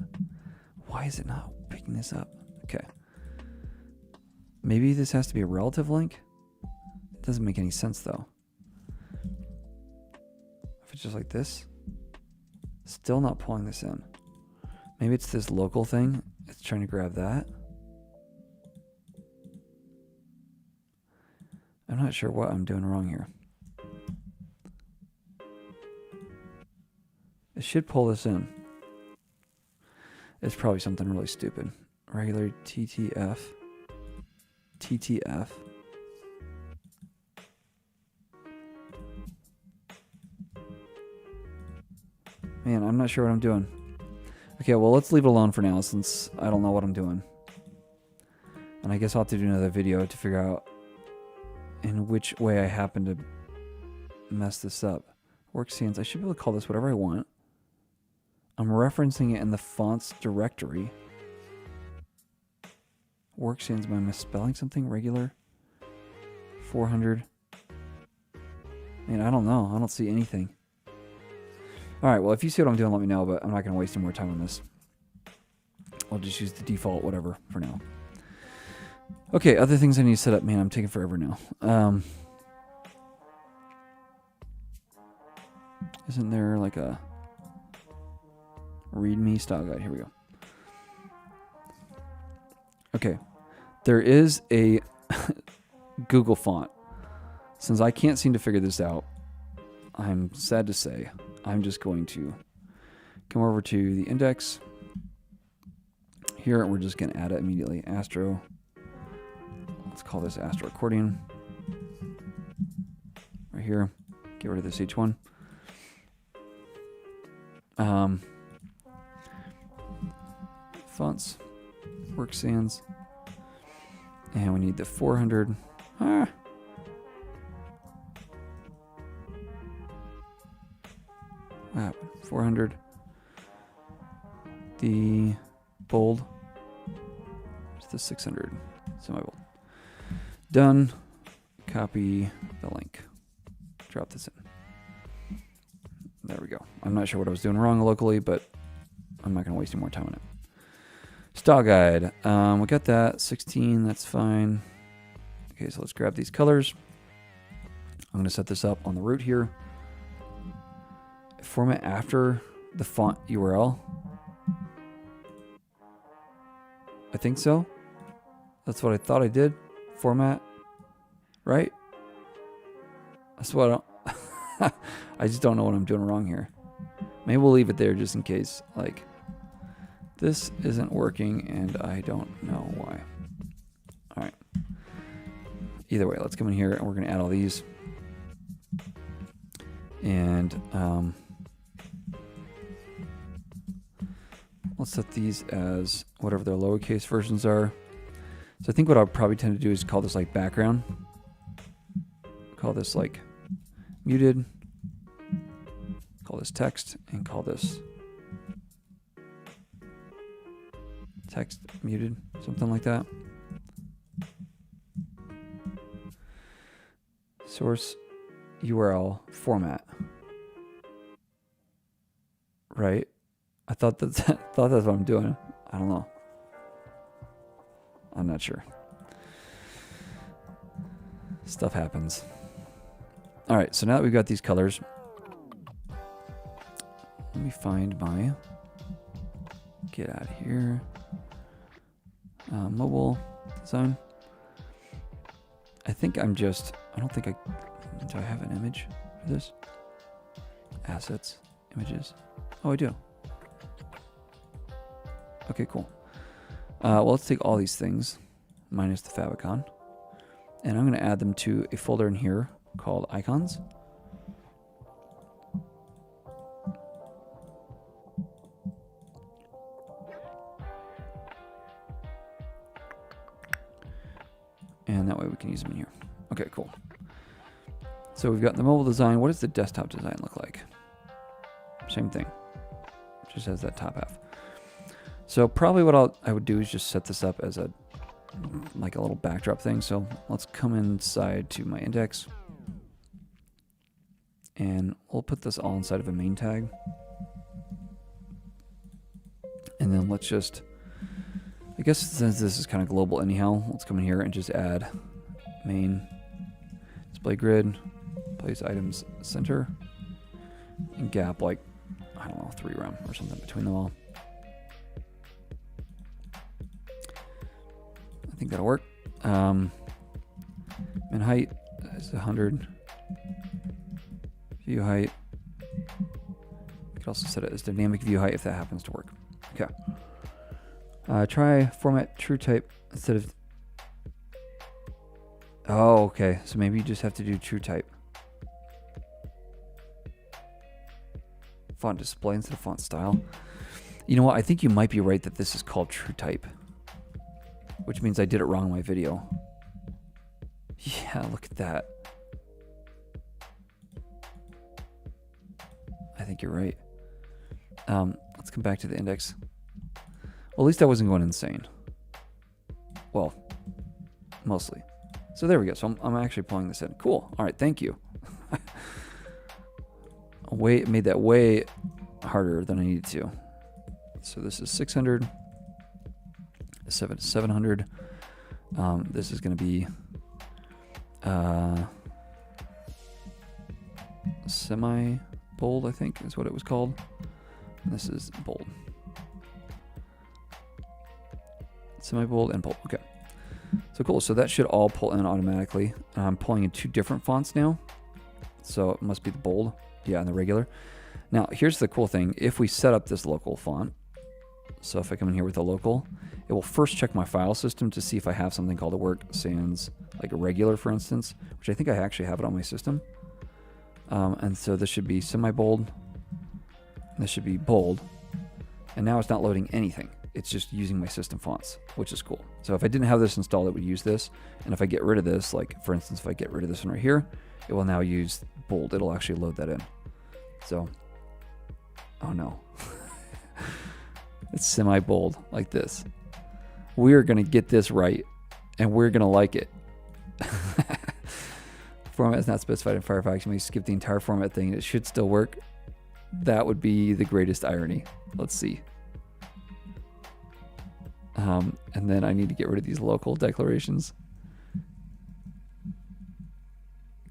Why is it not picking this up? Okay. Maybe this has to be a relative link? It doesn't make any sense though. If it's just like this, still not pulling this in. Maybe it's this local thing. It's trying to grab that. I'm not sure what I'm doing wrong here. It should pull this in. It's probably something really stupid. Regular TTF. TTF. Man, I'm not sure what I'm doing. Okay, well, let's leave it alone for now since I don't know what I'm doing. And I guess I'll have to do another video to figure out in which way I happen to mess this up. Work sans. I should be able to call this whatever I want. I'm referencing it in the fonts directory. Work sans. Am I misspelling something? Regular. 400. Man, I don't know. I don't see anything. All right, well, if you see what I'm doing, let me know, but I'm not going to waste any more time on this. I'll just use the default whatever for now. Okay, other things I need to set up. Man, I'm taking forever now. Isn't there like a README style guide? Here we go. Okay, there is a Google font. Since I can't seem to figure this out, I'm sad to say, I'm just going to come over to the index. Here, we're just going to add it immediately. Astro. Let's call this Astro Accordion. Right here. Get rid of this H1. Fonts. Work sans. And we need the 400. What happened? 400. The bold. It's the 600. Semi-bold. Done. Copy the link. Drop this in. There we go. I'm not sure what I was doing wrong locally, but I'm not going to waste any more time on it. Style guide. We got that. 16. That's fine. Okay, so let's grab these colors. I'm going to set this up on the root here. Format after the font URL. I think so. That's what I thought I did. Format. Right? That's what I just don't know what I'm doing wrong here. Maybe we'll leave it there just in case. Like, this isn't working and I don't know why. All right. Either way, let's come in here and we're going to add all these. And let's set these as whatever their lowercase versions are. So I think what I'll probably tend to do is call this like background. Call this like muted. Call this text and call this text muted, something like that. Source URL format. Right? I thought that's what I'm doing. I don't know. I'm not sure. Stuff happens. All right, so now that we've got these colors, let me find my, get out of here, mobile design. I think I'm just, I don't think do I have an image for this? Assets, images. Oh, I do. Okay, cool. Well, let's take all these things, minus the favicon, and I'm going to add them to a folder in here called icons. And that way we can use them in here. Okay, cool. So we've got the mobile design. What does the desktop design look like? Same thing. Just has that top half. So probably what I would do is just set this up as a like a little backdrop thing. So let's come inside to my index. And we'll put this all inside of a main tag. And then let's just, I guess since this is kind of global anyhow, let's come in here and just add main display grid, place items center, and gap like, I don't know, 3 rem or something between them all. I think that'll work. Min height is 100. View height. You could also set it as dynamic view height if that happens to work. Okay. Try format true type instead of. Oh, okay. So maybe you just have to do true type. Font display instead of font style. You know what? I think you might be right that this is called true type, which means I did it wrong in my video. Yeah, look at that. I think you're right. Let's come back to the index. Well, at least I wasn't going insane. Well, mostly. So there we go. So I'm actually pulling this in. Cool. All right. Thank you. Made that way harder than I needed to. So this is 600. 700. This is going to be semi-bold, I think is what it was called. And this is bold. Semi-bold and bold. Okay. So cool. So that should all pull in automatically. I'm pulling in 2 different fonts now. So it must be the bold. Yeah, and the regular. Now, here's the cool thing. If we set up this local font, so if I come in here with a local, it will first check my file system to see if I have something called a work sans, like a regular, for instance, which I think I actually have it on my system. And so this should be semi-bold. This should be bold. And now it's not loading anything. It's just using my system fonts, which is cool. So if I didn't have this installed, it would use this. And if I get rid of this, like for instance, if I get rid of this one right here, it will now use bold. It'll actually load that in. So, oh no. It's semi-bold like this. We're going to get this right, and we're going to like it. Format is not specified in Firefox. You may skip the entire format thing. It should still work. That would be the greatest irony. Let's see. And then I need to get rid of these local declarations.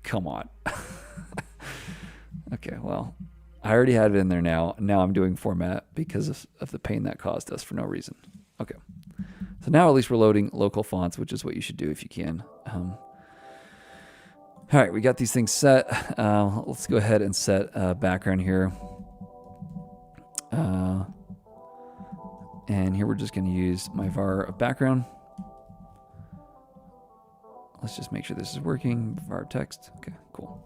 Come on. Okay, well, I already had it in there now. Now I'm doing format because of the pain that caused us for no reason. Okay. So now at least we're loading local fonts, which is what you should do if you can. All right, we got these things set. Let's go ahead and set background here. And here we're just going to use my var of background. Let's just make sure this is working. Var of text. Okay, cool.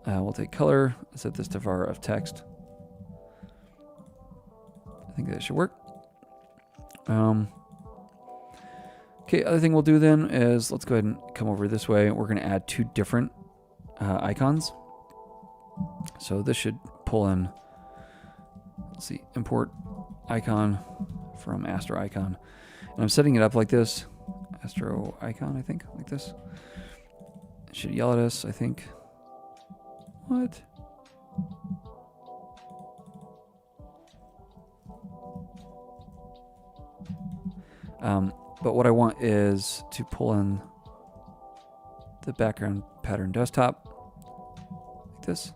We'll take color, set this to var of text. I think that should work. Okay, other thing we'll do then is let's go ahead and come over this way. We're going to add two different icons. So this should pull in, let's see, import icon from Astro icon. And I'm setting it up like this. Astro icon, I think, like this. It should yell at us, I think. What? But what I want is to pull in the background pattern desktop like this.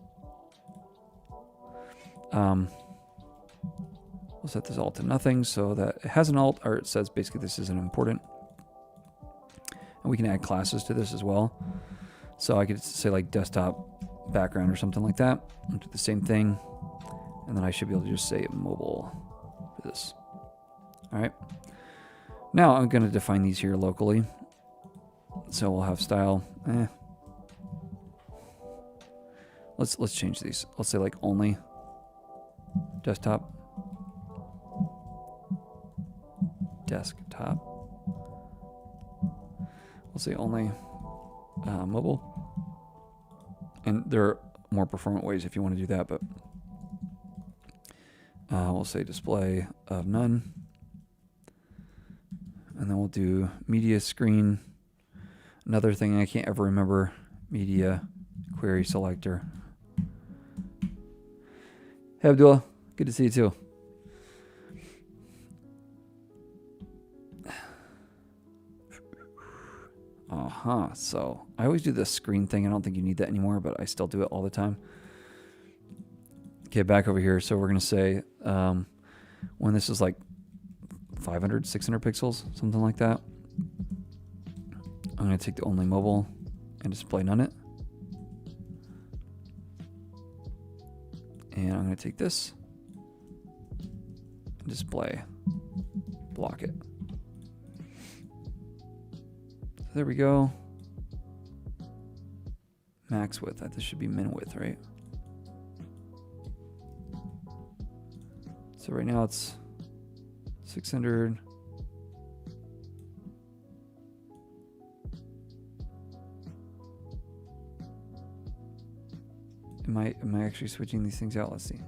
We'll set this alt to nothing so that it has an alt, or it says basically this isn't important. And we can add classes to this as well. So I could say like desktop background or something like that. And do the same thing. And then I should be able to just say mobile for this. All right. Now I'm going to define these here locally. So we'll have style. Let's change these. Let's say like only desktop. Desktop. We'll say only mobile. And there are more performant ways if you want to do that, but we'll say display of none. And then we'll do media screen. Another thing I can't ever remember, media query selector. Hey Abdullah, good to see you too. So I always do this screen thing. I don't think you need that anymore, but I still do it all the time. Okay, back over here. So we're going to say when this is like 500, 600 pixels, something like that. I'm going to take the only mobile and display none it. And I'm going to take this and display block it. So there we go. Max width. This should be min width, right? So right now it's 600. Am I actually switching these things out? Let's see.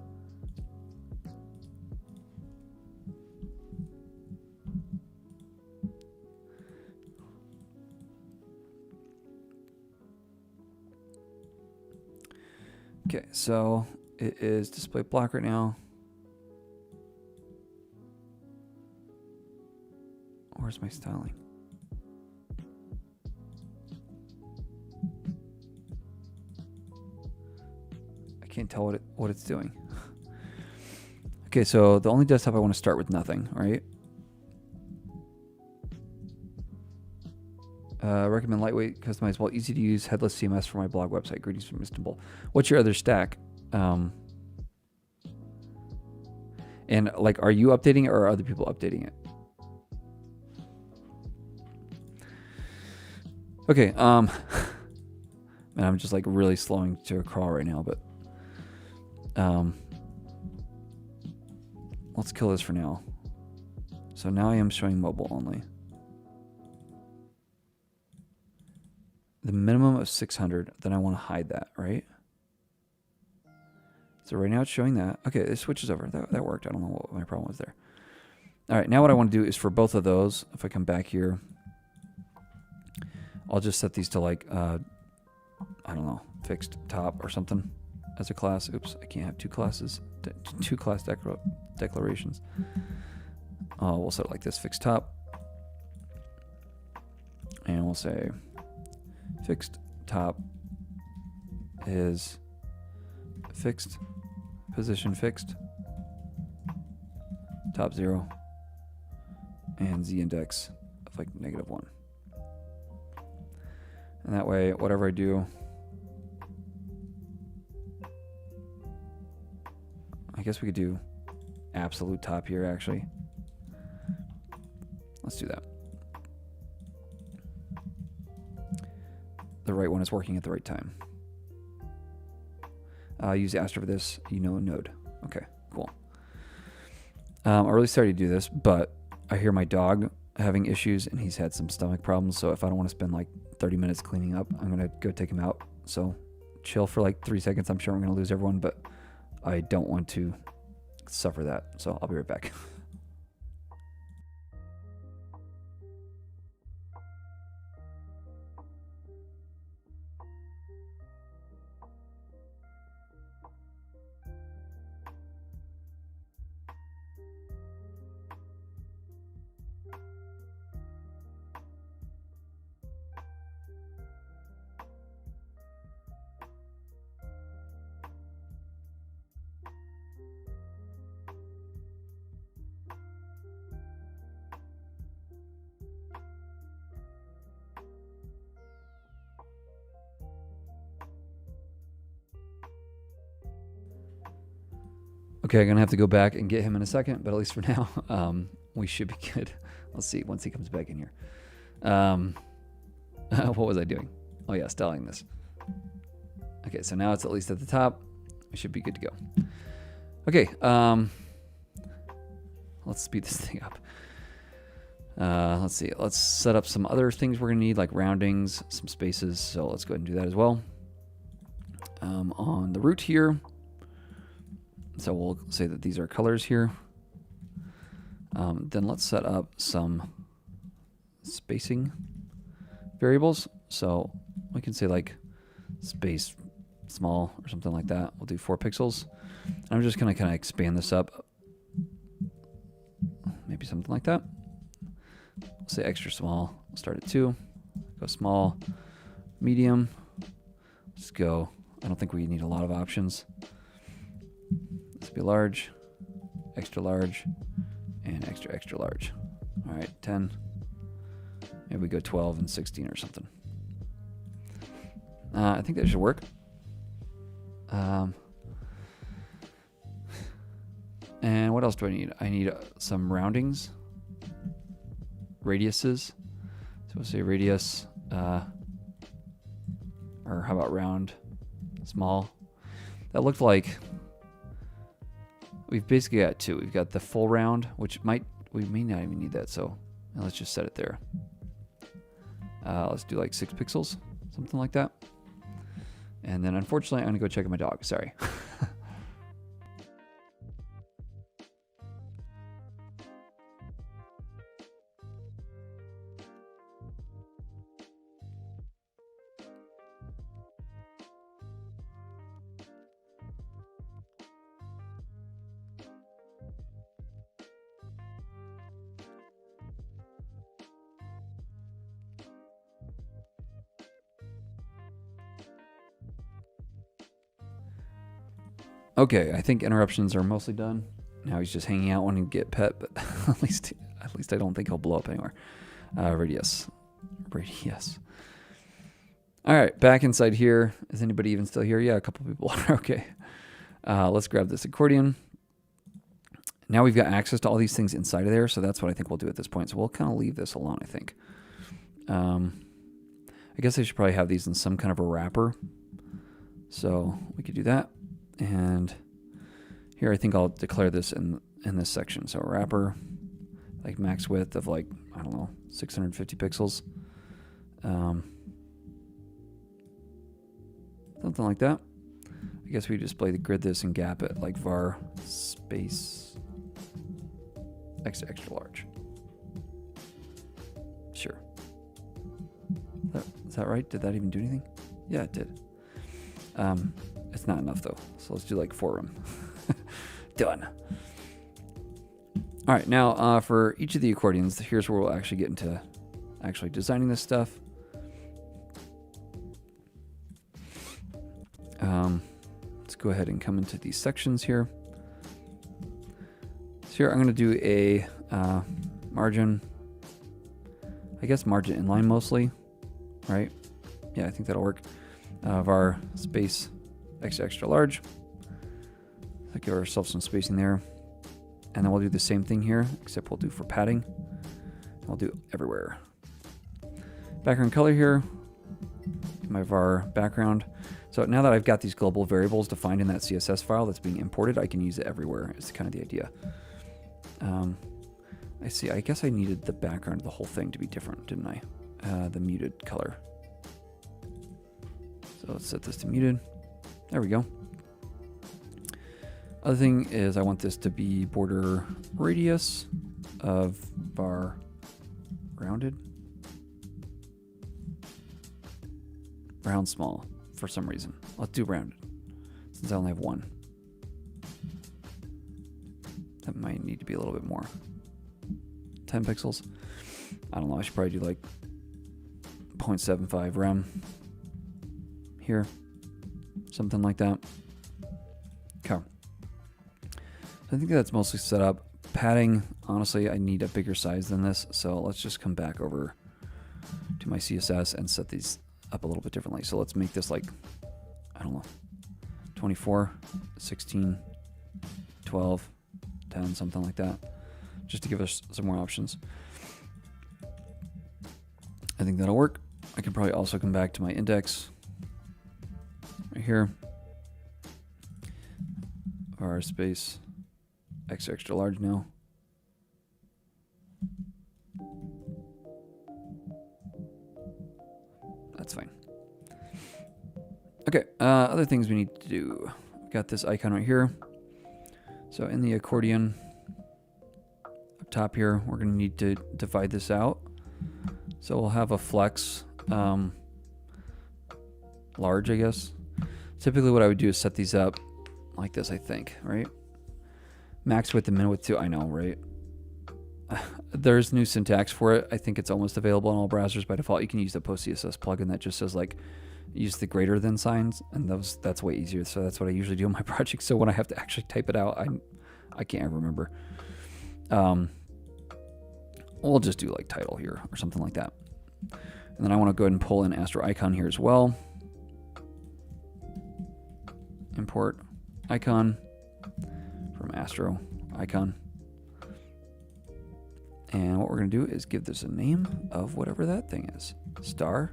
Okay, so it is display block right now. Where's my styling? I can't tell what it's doing. Okay, so the only desktop I want to start with nothing, right? Recommend lightweight, customizable, easy to use, headless CMS for my blog website. Greetings from Istanbul. What's your other stack? And like, are you updating it or are other people updating it? Okay, man, I'm just like really slowing to a crawl right now, but let's kill this for now. So now I am showing mobile only. The minimum of 600, then I want to hide that, right? So right now it's showing that. Okay, it switches over. That worked. I don't know what my problem was there. All right, now what I want to do is for both of those, if I come back here, I'll just set these to like, I don't know, fixed top or something as a class. Oops, I can't have two classes, two class declarations. We'll set it like this, fixed top. And we'll say fixed top is fixed, position fixed, top 0, and z index of like -1. And that way, whatever I do, I guess we could do absolute top here, actually. Let's do that. The right one is working at the right time. Use Astro for this, node. Okay, cool. I'm really sorry to do this, but I hear my dog having issues and he's had some stomach problems. So if I don't want to spend like 30 minutes cleaning up, I'm going to go take him out. So chill for like 3 seconds. I'm sure I'm going to lose everyone, but I don't want to suffer that. So I'll be right back. Okay, I'm going to have to go back and get him in a second, but at least for now, we should be good. Let's see once he comes back in here. What was I doing? Oh yeah, styling this. Okay, so now it's at least at the top. We should be good to go. Okay, let's speed this thing up. Let's see. Let's set up some other things we're going to need, like roundings, some spaces. So let's go ahead and do that as well. On the root here, so we'll say that these are colors here. Then let's set up some spacing variables. So we can say like space small or something like that. We'll do 4 pixels. I'm just going to kind of expand this up. Maybe something like that. We'll say extra small. We'll start at 2. Go small, medium. Let's go. I don't think we need a lot of options. Let's be large, extra large, and extra, extra large. All right, 10. Maybe we go 12 and 16 or something. I think that should work. And what else do I need? I need some roundings, radiuses. So we'll say radius, or how about round, small? That looked like we've basically got 2. We've got the full round, which we may not even need that. So let's just set it there. Let's do like 6 pixels, something like that. And then unfortunately, I'm gonna go check on my dog. Sorry. Okay, I think interruptions are mostly done. Now he's just hanging out wanting to get pet, but at least I don't think he'll blow up anywhere. Radius. All right, back inside here. Is anybody even still here? Yeah, a couple people are. Okay. Let's grab this accordion. Now we've got access to all these things inside of there, so that's what I think we'll do at this point. So we'll kind of leave this alone, I think. I guess I should probably have these in some kind of a wrapper. So we could do that. And here I think I'll declare this in this section. So wrapper, like max width of like, I don't know, 650 pixels. Something like that. I guess we display the grid this and gap it like var space extra extra large. Sure. Is that right? Did that even do anything? Yeah, it did. It's not enough though, so let's do like 4 of them. Done. All right, now for each of the accordions, here's where we'll actually get into actually designing this stuff. Let's go ahead and come into these sections here. So here I'm going to do a margin, I guess margin inline mostly, right? Yeah, I think that'll work. Var space extra extra large. So give ourselves some spacing there. And then we'll do the same thing here, except we'll do for padding. I'll do everywhere. Background color here, my var background. So now that I've got these global variables defined in that CSS file that's being imported, I can use it everywhere. It's kind of the idea. I see. I guess I needed the background of the whole thing to be different, didn't I? The muted color. So let's set this to muted. There we go. Other thing is I want this to be border radius of bar rounded. Round small for some reason. Let's do rounded since I only have one. That might need to be a little bit more. 10 pixels. I don't know. I should probably do like 0.75 rem here. Something like that. Okay. I think that's mostly set up. Padding, honestly, I need a bigger size than this. So let's just come back over to my CSS and set these up a little bit differently. So let's make this like, I don't know, 24, 16, 12, 10, something like that. Just to give us some more options. I think that'll work. I can probably also come back to my index right here. Var space extra large now. That's fine. Okay, other things we need to do. We got this icon right here. So in the accordion up top here, we're going to need to divide this out. So we'll have a flex large, I guess. Typically what I would do is set these up like this, I think, right? Max width and min width too, I know, right? There's new syntax for it. I think it's almost available in all browsers by default. You can use the PostCSS plugin that just says like, use the greater than signs, and that's way easier. So that's what I usually do in my project. So when I have to actually type it out, I can't ever remember. We'll just do like title here or something like that. And then I want to go ahead and pull in Astro icon here as well. Import icon from Astro icon. And what we're going to do is give this a name of whatever that thing is. Stars?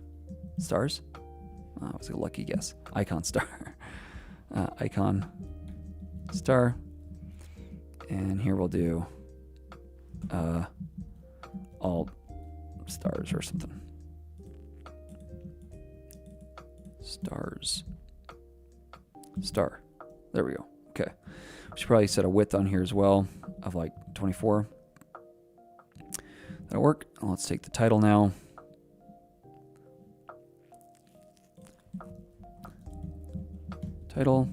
Oh, that was a lucky guess. Icon star. Icon star. And here we'll do all stars or something. Stars. Star. There we go. Okay. We should probably set a width on here as well of like 24. That'll work. Let's take the title now. Title,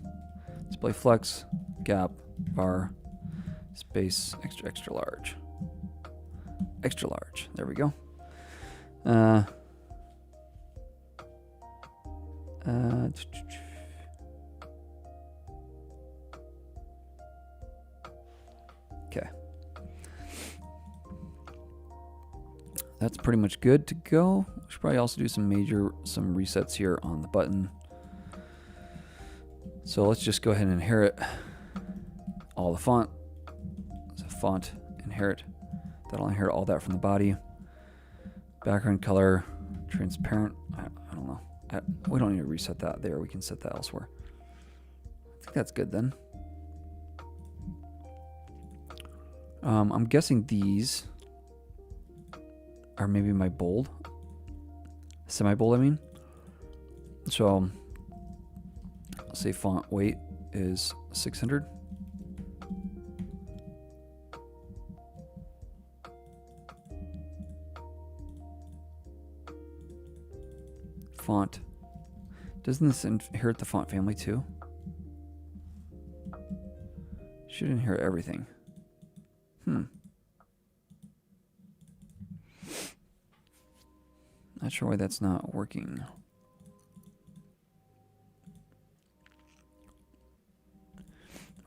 display flex, gap, var, space, extra large. Extra large. There we go. Okay. That's pretty much good to go. We should probably also do some resets here on the button. So let's just go ahead and inherit all the font. So font, inherit. That'll inherit all that from the body. Background color, transparent. I don't know. We don't need to reset that there. We can set that elsewhere. I think that's good then. I'm guessing these are maybe my bold. Semi-bold, I mean. So I'll say font weight is 600. Font. Doesn't this inherit the font family too? Should inherit everything. Not sure why that's not working.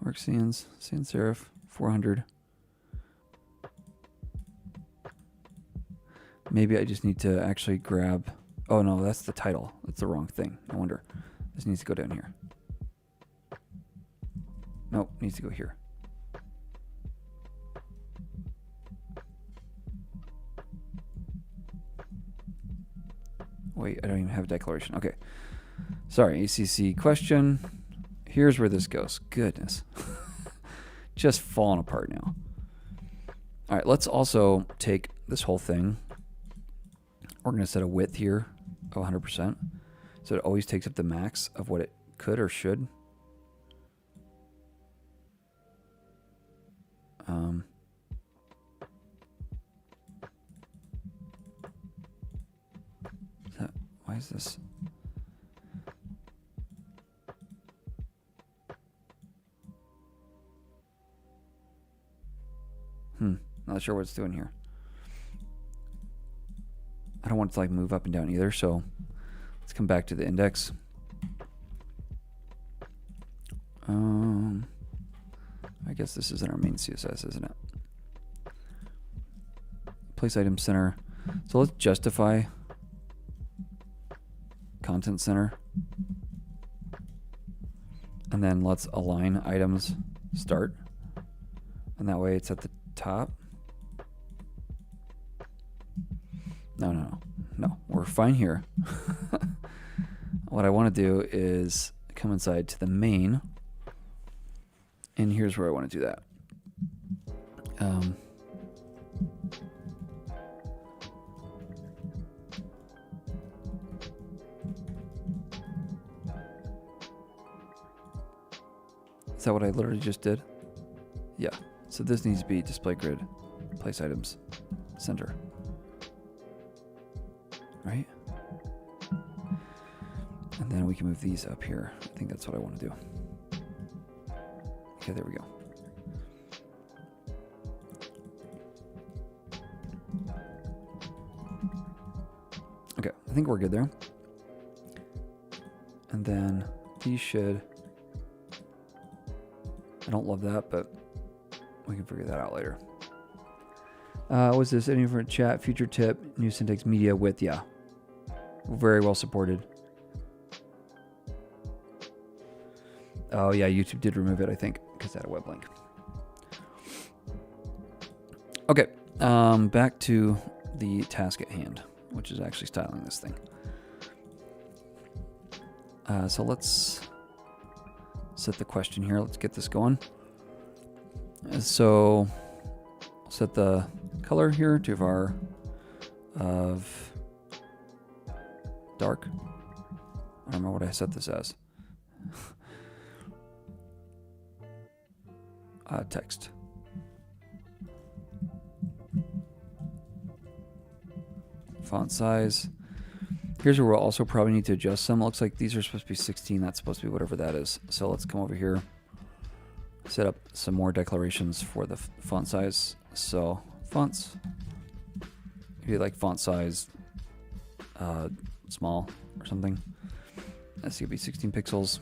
Work sans serif 400. Maybe I just need to actually grab. Oh no, that's the title. That's the wrong thing. No wonder. This needs to go down here. Nope, needs to go here. Wait, I don't even have a declaration. Okay. Sorry, ACC question. Here's where this goes. Goodness. Just falling apart now. All right, let's also take this whole thing. We're going to set a width here of 100%. So it always takes up the max of what it could or should. Why is this? Not sure what it's doing here. I don't want it to like move up and down either, so let's come back to the index. I guess this isn't our main CSS, isn't it? Place item center. So let's justify content center. And then let's align items start. And that way it's at the top. No, we're fine here. What I want to do is come inside to the main, and here's where I want to do that. Is that what I literally just did? Yeah. So this needs to be display grid, place items, center. Right? And then we can move these up here. I think that's what I want to do. Okay, there we go. Okay, I think we're good there. And then these should... I don't love that, but we can figure that out later. What's this? Any for chat, future tip, new syntax, media, width? Yeah. Very well supported. Oh yeah, YouTube did remove it, I think, because it had a web link. Okay, back to the task at hand, which is actually styling this thing. So let's set the question here. Let's get this going. So I'll set the color here to var of dark. I don't know what I set this as. Text. Font size. Here's where we'll also probably need to adjust some. It looks like these are supposed to be 16. That's supposed to be whatever that is. So let's come over here, set up some more declarations for the font size. So fonts, if you like font size small or something, that's gonna be 16 pixels.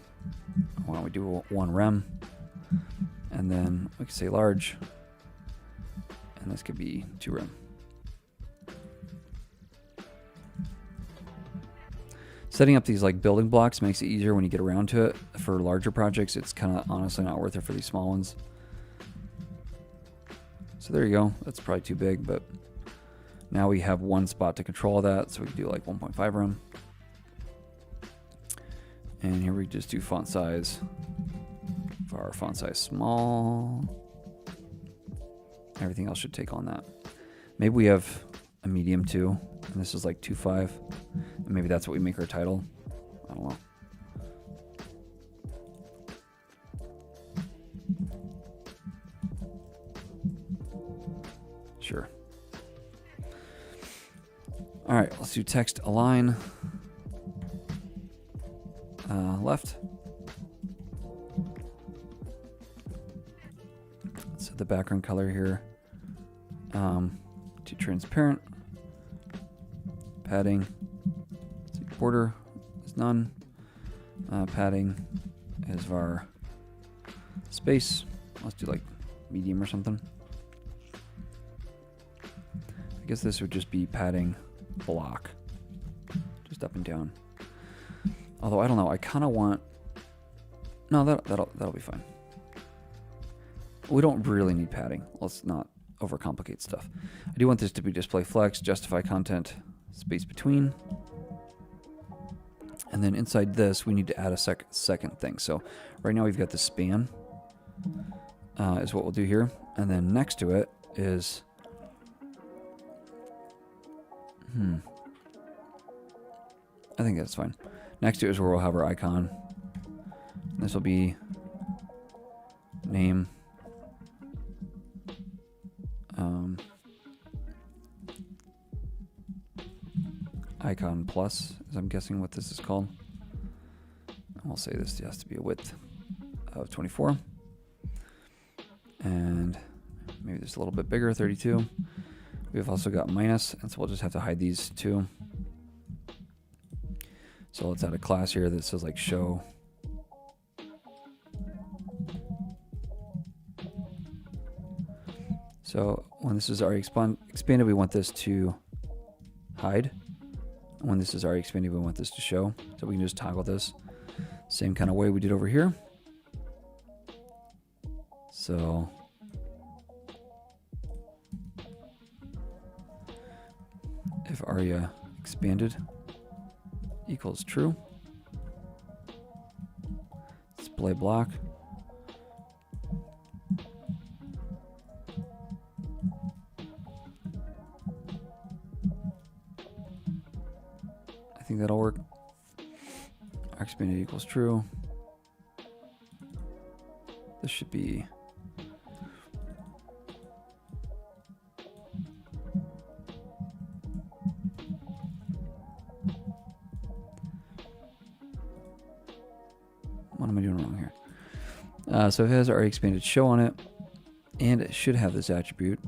Why don't we do 1 rem? And then we can say large, and this could be 2 rem. Setting up these like building blocks makes it easier when you get around to it. For larger projects, it's kind of honestly not worth it for these small ones. So there you go. That's probably too big, but now we have one spot to control that. So we can do like 1.5 rem. And here we just do font size. For our font size small. Everything else should take on that. Maybe we have a medium too, and this is like 2.5. And maybe that's what we make our title. I don't know. Sure. All right, let's do text align. Left. Set the background color here to transparent. Padding. Border is none. Padding is var space. Let's do like medium or something. I guess this would just be padding block, just up and down. Although I don't know, I kind of want. No, that'll be fine. We don't really need padding. Let's not overcomplicate stuff. I do want this to be display flex, justify content, space between. And then inside this, we need to add a second thing. So right now we've got the span is what we'll do here. And then next to it is I think that's fine. Next to it is where we'll have our icon. This will be name. Icon plus, as I'm guessing what this is called. And we'll say this has to be a width of 24. And maybe just a little bit bigger, 32. We've also got minus, and so we'll just have to hide these two. So let's add a class here that says like show. So when this is already expanded, we want this to hide. And when this is already expanded, we want this to show. So we can just toggle this same kind of way we did over here. So if aria expanded equals true, display block. I think that'll work. R expanded equals true. This should be what am I doing wrong here? So it has our expanded show on it, and it should have this attribute.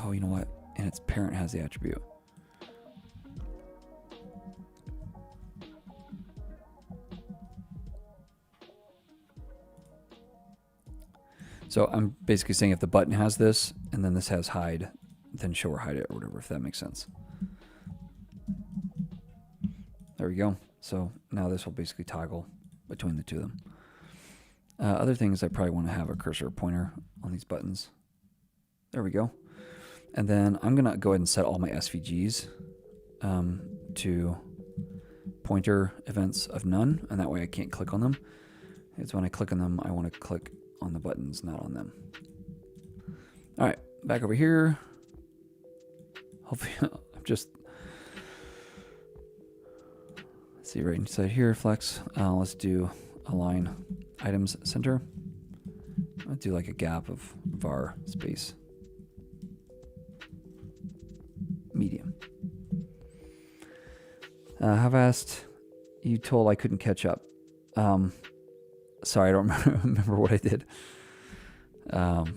Oh, you know what? And its parent has the attribute. So I'm basically saying if the button has this, and then this has hide, then show or hide it or whatever, if that makes sense. There we go. So now this will basically toggle between the two of them. Other things, I probably want to have a cursor pointer on these buttons. There we go. And then I'm going to go ahead and set all my SVGs to pointer events of none, and that way I can't click on them. It's when I click on them, I want to click on the buttons, not on them. All right, back over here. Hopefully, I'm just see right inside here, flex. Let's do align items center. I'll do like a gap of var space medium. How fast you told I couldn't catch up? Sorry, I don't remember what I did. But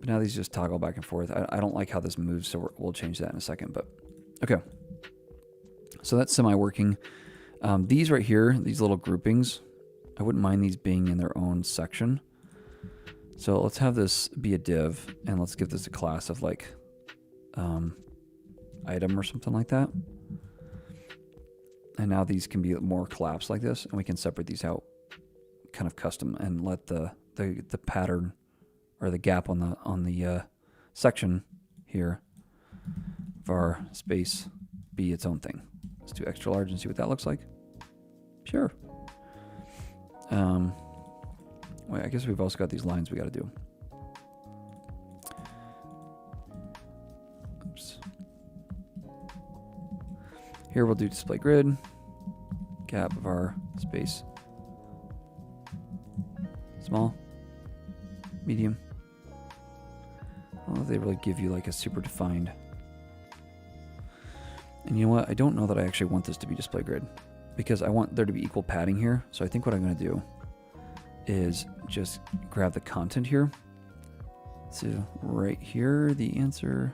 now these just toggle back and forth. I don't like how this moves, so we'll change that in a second. But okay, so that's semi-working. These right here, these little groupings, I wouldn't mind these being in their own section. So let's have this be a div, and let's give this a class of like item or something like that. And now these can be more collapsed like this, and we can separate these out kind of custom and let the pattern or the gap on the section here var space be its own thing. Let's do extra large and see what that looks like. Sure. Wait, I guess we've also got these lines we got to do. Oops. Here we'll do display grid, gap of our space, small, medium. I don't know if they really give you like a super defined. And you know what? I don't know that I actually want this to be display grid because I want there to be equal padding here. So I think what I'm going to do is just grab the content here. So right here, the answer.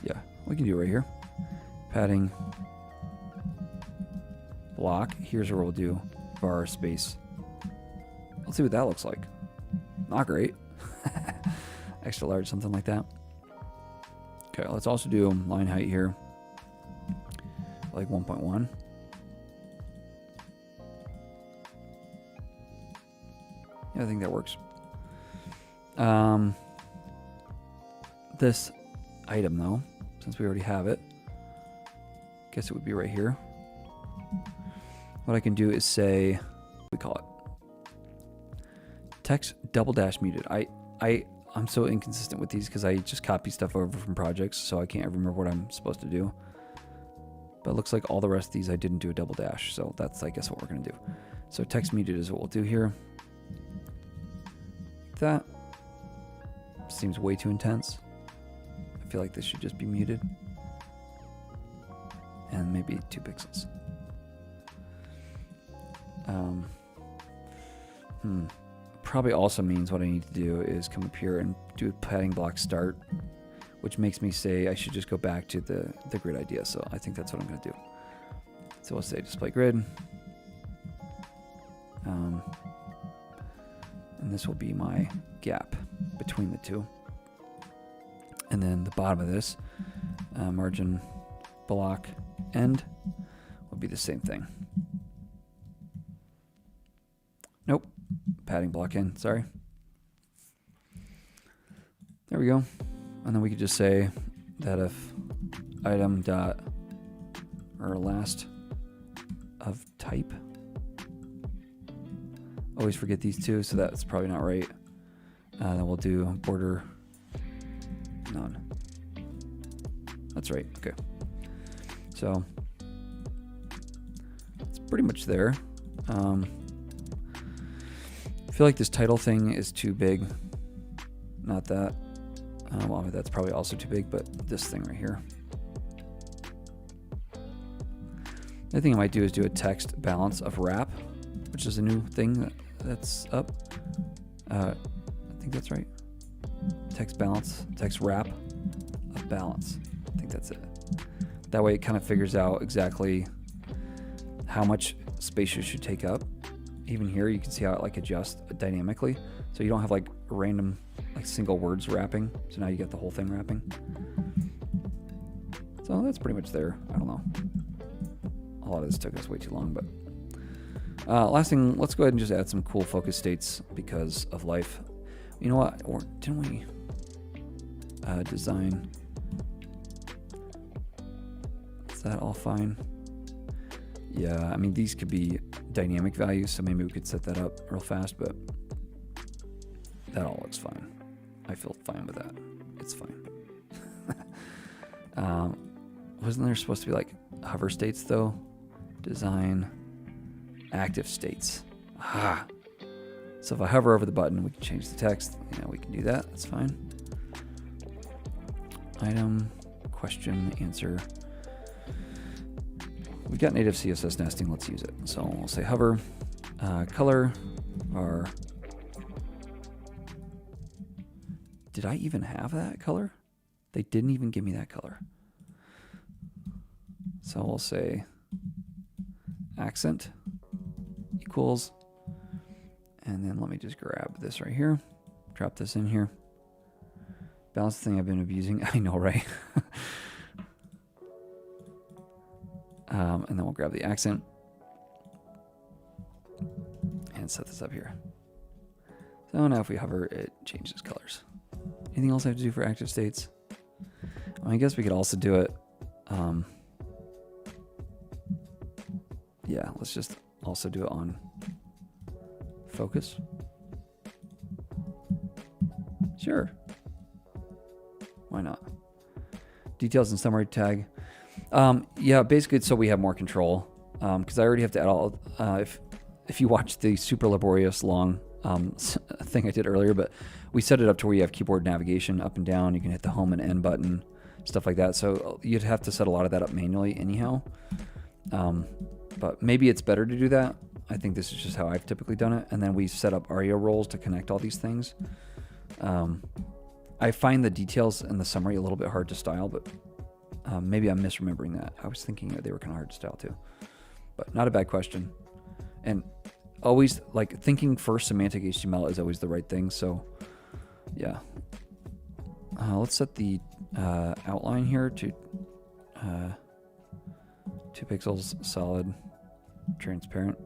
Yeah, we can do it right here. Padding block. Here's where we'll do var space. Let's see what that looks like. Not great. Extra large, something like that. Okay, let's also do line height here, like 1.1. Yeah, I think that works. This item though, since we already have it, guess it would be right here. What I can do is say, we call it Text double dash muted. I'm so inconsistent with these because I just copy stuff over from projects, so I can't remember what I'm supposed to do. But it looks like all the rest of these I didn't do a double dash, so that's, I guess, what we're going to do. So text muted is what we'll do here. That seems way too intense. I feel like this should just be muted. And maybe 2 pixels. Probably also means what I need to do is come up here and do a padding block start, which makes me say I should just go back to the grid idea. So I think that's what I'm going to do. So we'll say display grid. And this will be my gap between the two. And then the bottom of this, margin block end, will be the same thing. Nope. Padding block in, sorry. There we go. And then we could just say that if item dot or last of type. Always forget these two, so that's probably not right. Then we'll do border none. That's right. Okay. So it's pretty much there. I feel like this title thing is too big. Not that. Well, that's probably also too big, but this thing right here. The thing I might do is do a text balance of wrap, which is a new thing that's up. I think that's right. Text balance, text wrap of balance. I think that's it. That way it kind of figures out exactly how much space you should take up. Even here, you can see how it like adjusts dynamically. So you don't have like random like single words wrapping. So now you get the whole thing wrapping. So that's pretty much there. I don't know. A lot of this took us way too long, but last thing, let's go ahead and just add some cool focus states because of life. You know what? Or didn't we design? Is that all fine? Yeah, I mean, these could be dynamic values, so maybe we could set that up real fast, but that all looks fine. I feel fine with that. It's fine. Wasn't there supposed to be like hover states though? Design active states. Ah. So if I hover over the button, we can change the text. You know, we can do that. That's fine. Item, question, answer. We've got native CSS nesting. Let's use it. So we'll say hover, color, or did I even have that color? They didn't even give me that color. So we'll say accent equals, and then let me just grab this right here, drop this in here. Balance the thing I've been abusing. I know, right? And then we'll grab the accent and set this up here. So now if we hover, it changes colors. Anything else I have to do for active states? I guess we could also do it. Yeah, let's just also do it on focus. Sure. Why not? Details and summary tag. Yeah, basically, so we have more control. Because I already have to add all. If you watch the super laborious long thing I did earlier, but we set it up to where you have keyboard navigation up and down. You can hit the home and end button, stuff like that. So you'd have to set a lot of that up manually anyhow. But maybe it's better to do that. I think this is just how I've typically done it. And then we set up ARIA roles to connect all these things. I find the details in the summary a little bit hard to style, but maybe I'm misremembering that. I was thinking they were kind of hard to style too. But not a bad question. And always, like, thinking first semantic HTML is always the right thing. So, yeah. Let's set the outline here to 2 pixels, solid, transparent,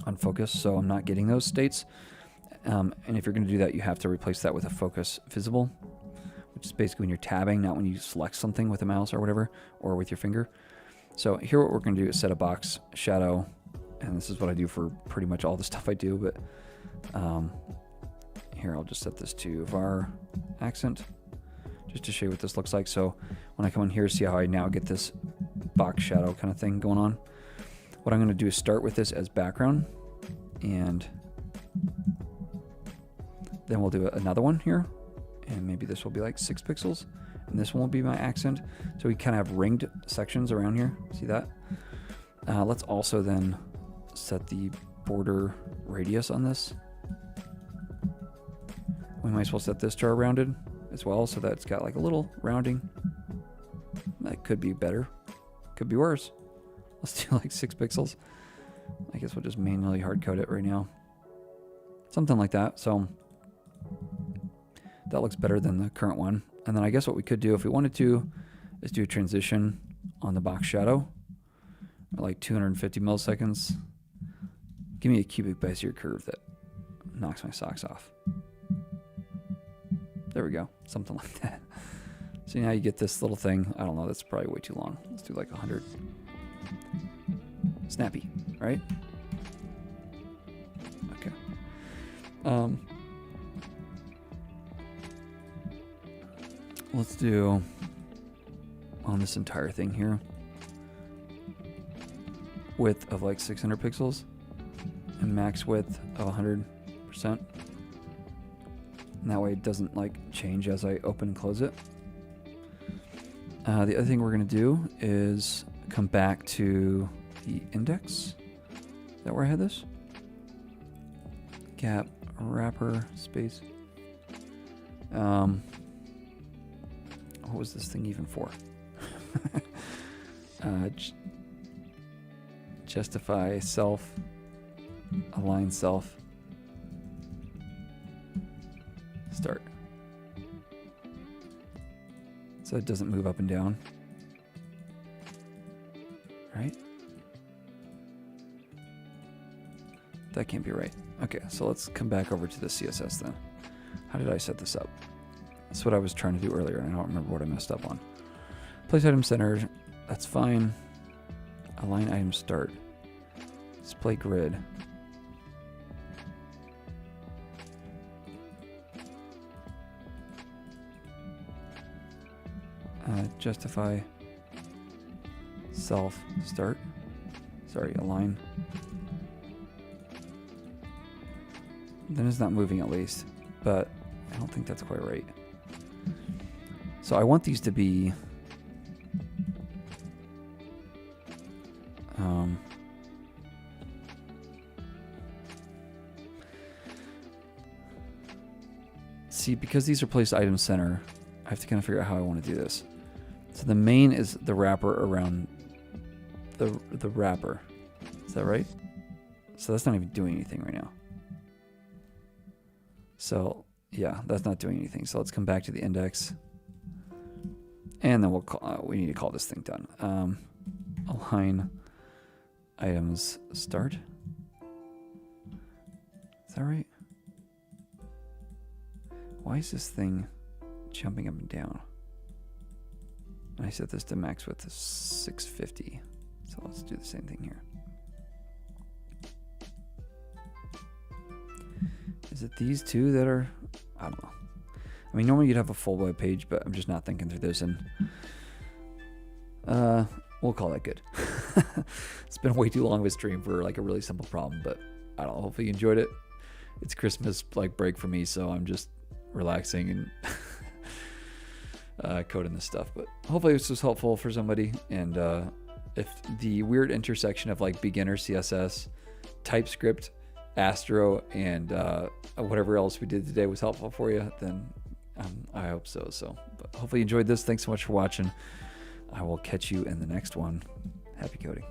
on focus. So I'm not getting those states. And if you're going to do that, you have to replace that with a focus visible, which is basically when you're tabbing, not when you select something with a mouse or whatever, or with your finger. So here what we're going to do is set a box shadow, and this is what I do for pretty much all the stuff I do, but Here, I'll just set this to var accent just to show you what this looks like. So when I come in here, see how I now get this box shadow kind of thing going on. What I'm going to do is start with this as background, and then we'll do another one here, and maybe this will be like 6 pixels, and this one will be my accent. So we kind of have ringed sections around here. See that? Let's also then set the border radius on this. We might as well set this to our rounded as well, so that it's got like a little rounding. That could be better, could be worse. Let's do like 6 pixels. I guess we'll just manually hard code it right now. Something like that. So that looks better than the current one. And then I guess what we could do if we wanted to is do a transition on the box shadow, like 250 milliseconds. Give me a cubic Bezier curve that knocks my socks off. There we go, something like that. So now you get this little thing. I don't know, that's probably way too long. Let's do like 100. Snappy, right? Okay. Let's do on this entire thing here, width of like 600 pixels and max width of 100%. And that way it doesn't like change as I open and close it. The other thing we're going to do is come back to the index. Is that where I had this? Gap wrapper space. What was this thing even for? Justify self, align self, start. So it doesn't move up and down, right? That can't be right. Okay, so let's come back over to the CSS then. How did I set this up? That's what I was trying to do earlier, and I don't remember what I messed up on. Place item centered, that's fine. Align item start. Display grid. Justify self start. Sorry, align. Then it's not moving at least, but I don't think that's quite right. So I want these to be see, because these are placed item center, I have to kind of figure out how I want to do this. So the main is the wrapper around the wrapper. Is that right? So that's not even doing anything right now. So yeah, that's not doing anything. So let's come back to the index, and then we'll call, we need to call this thing done. Align items start. Is that right? Why is this thing jumping up and down? I set this to max width of 650. So let's do the same thing here. Is it these two that are, I don't know. I mean, normally you'd have a full web page, but I'm just not thinking through this, and we'll call that good. It's been way too long of a stream for like a really simple problem, but I don't know. Hopefully you enjoyed it. It's Christmas like break for me, so I'm just relaxing and coding this stuff. But hopefully this was helpful for somebody. And if the weird intersection of like beginner CSS, TypeScript, Astro, and whatever else we did today was helpful for you, then I hope so. But hopefully you enjoyed this. Thanks so much for watching. I will catch you in the next one. Happy coding.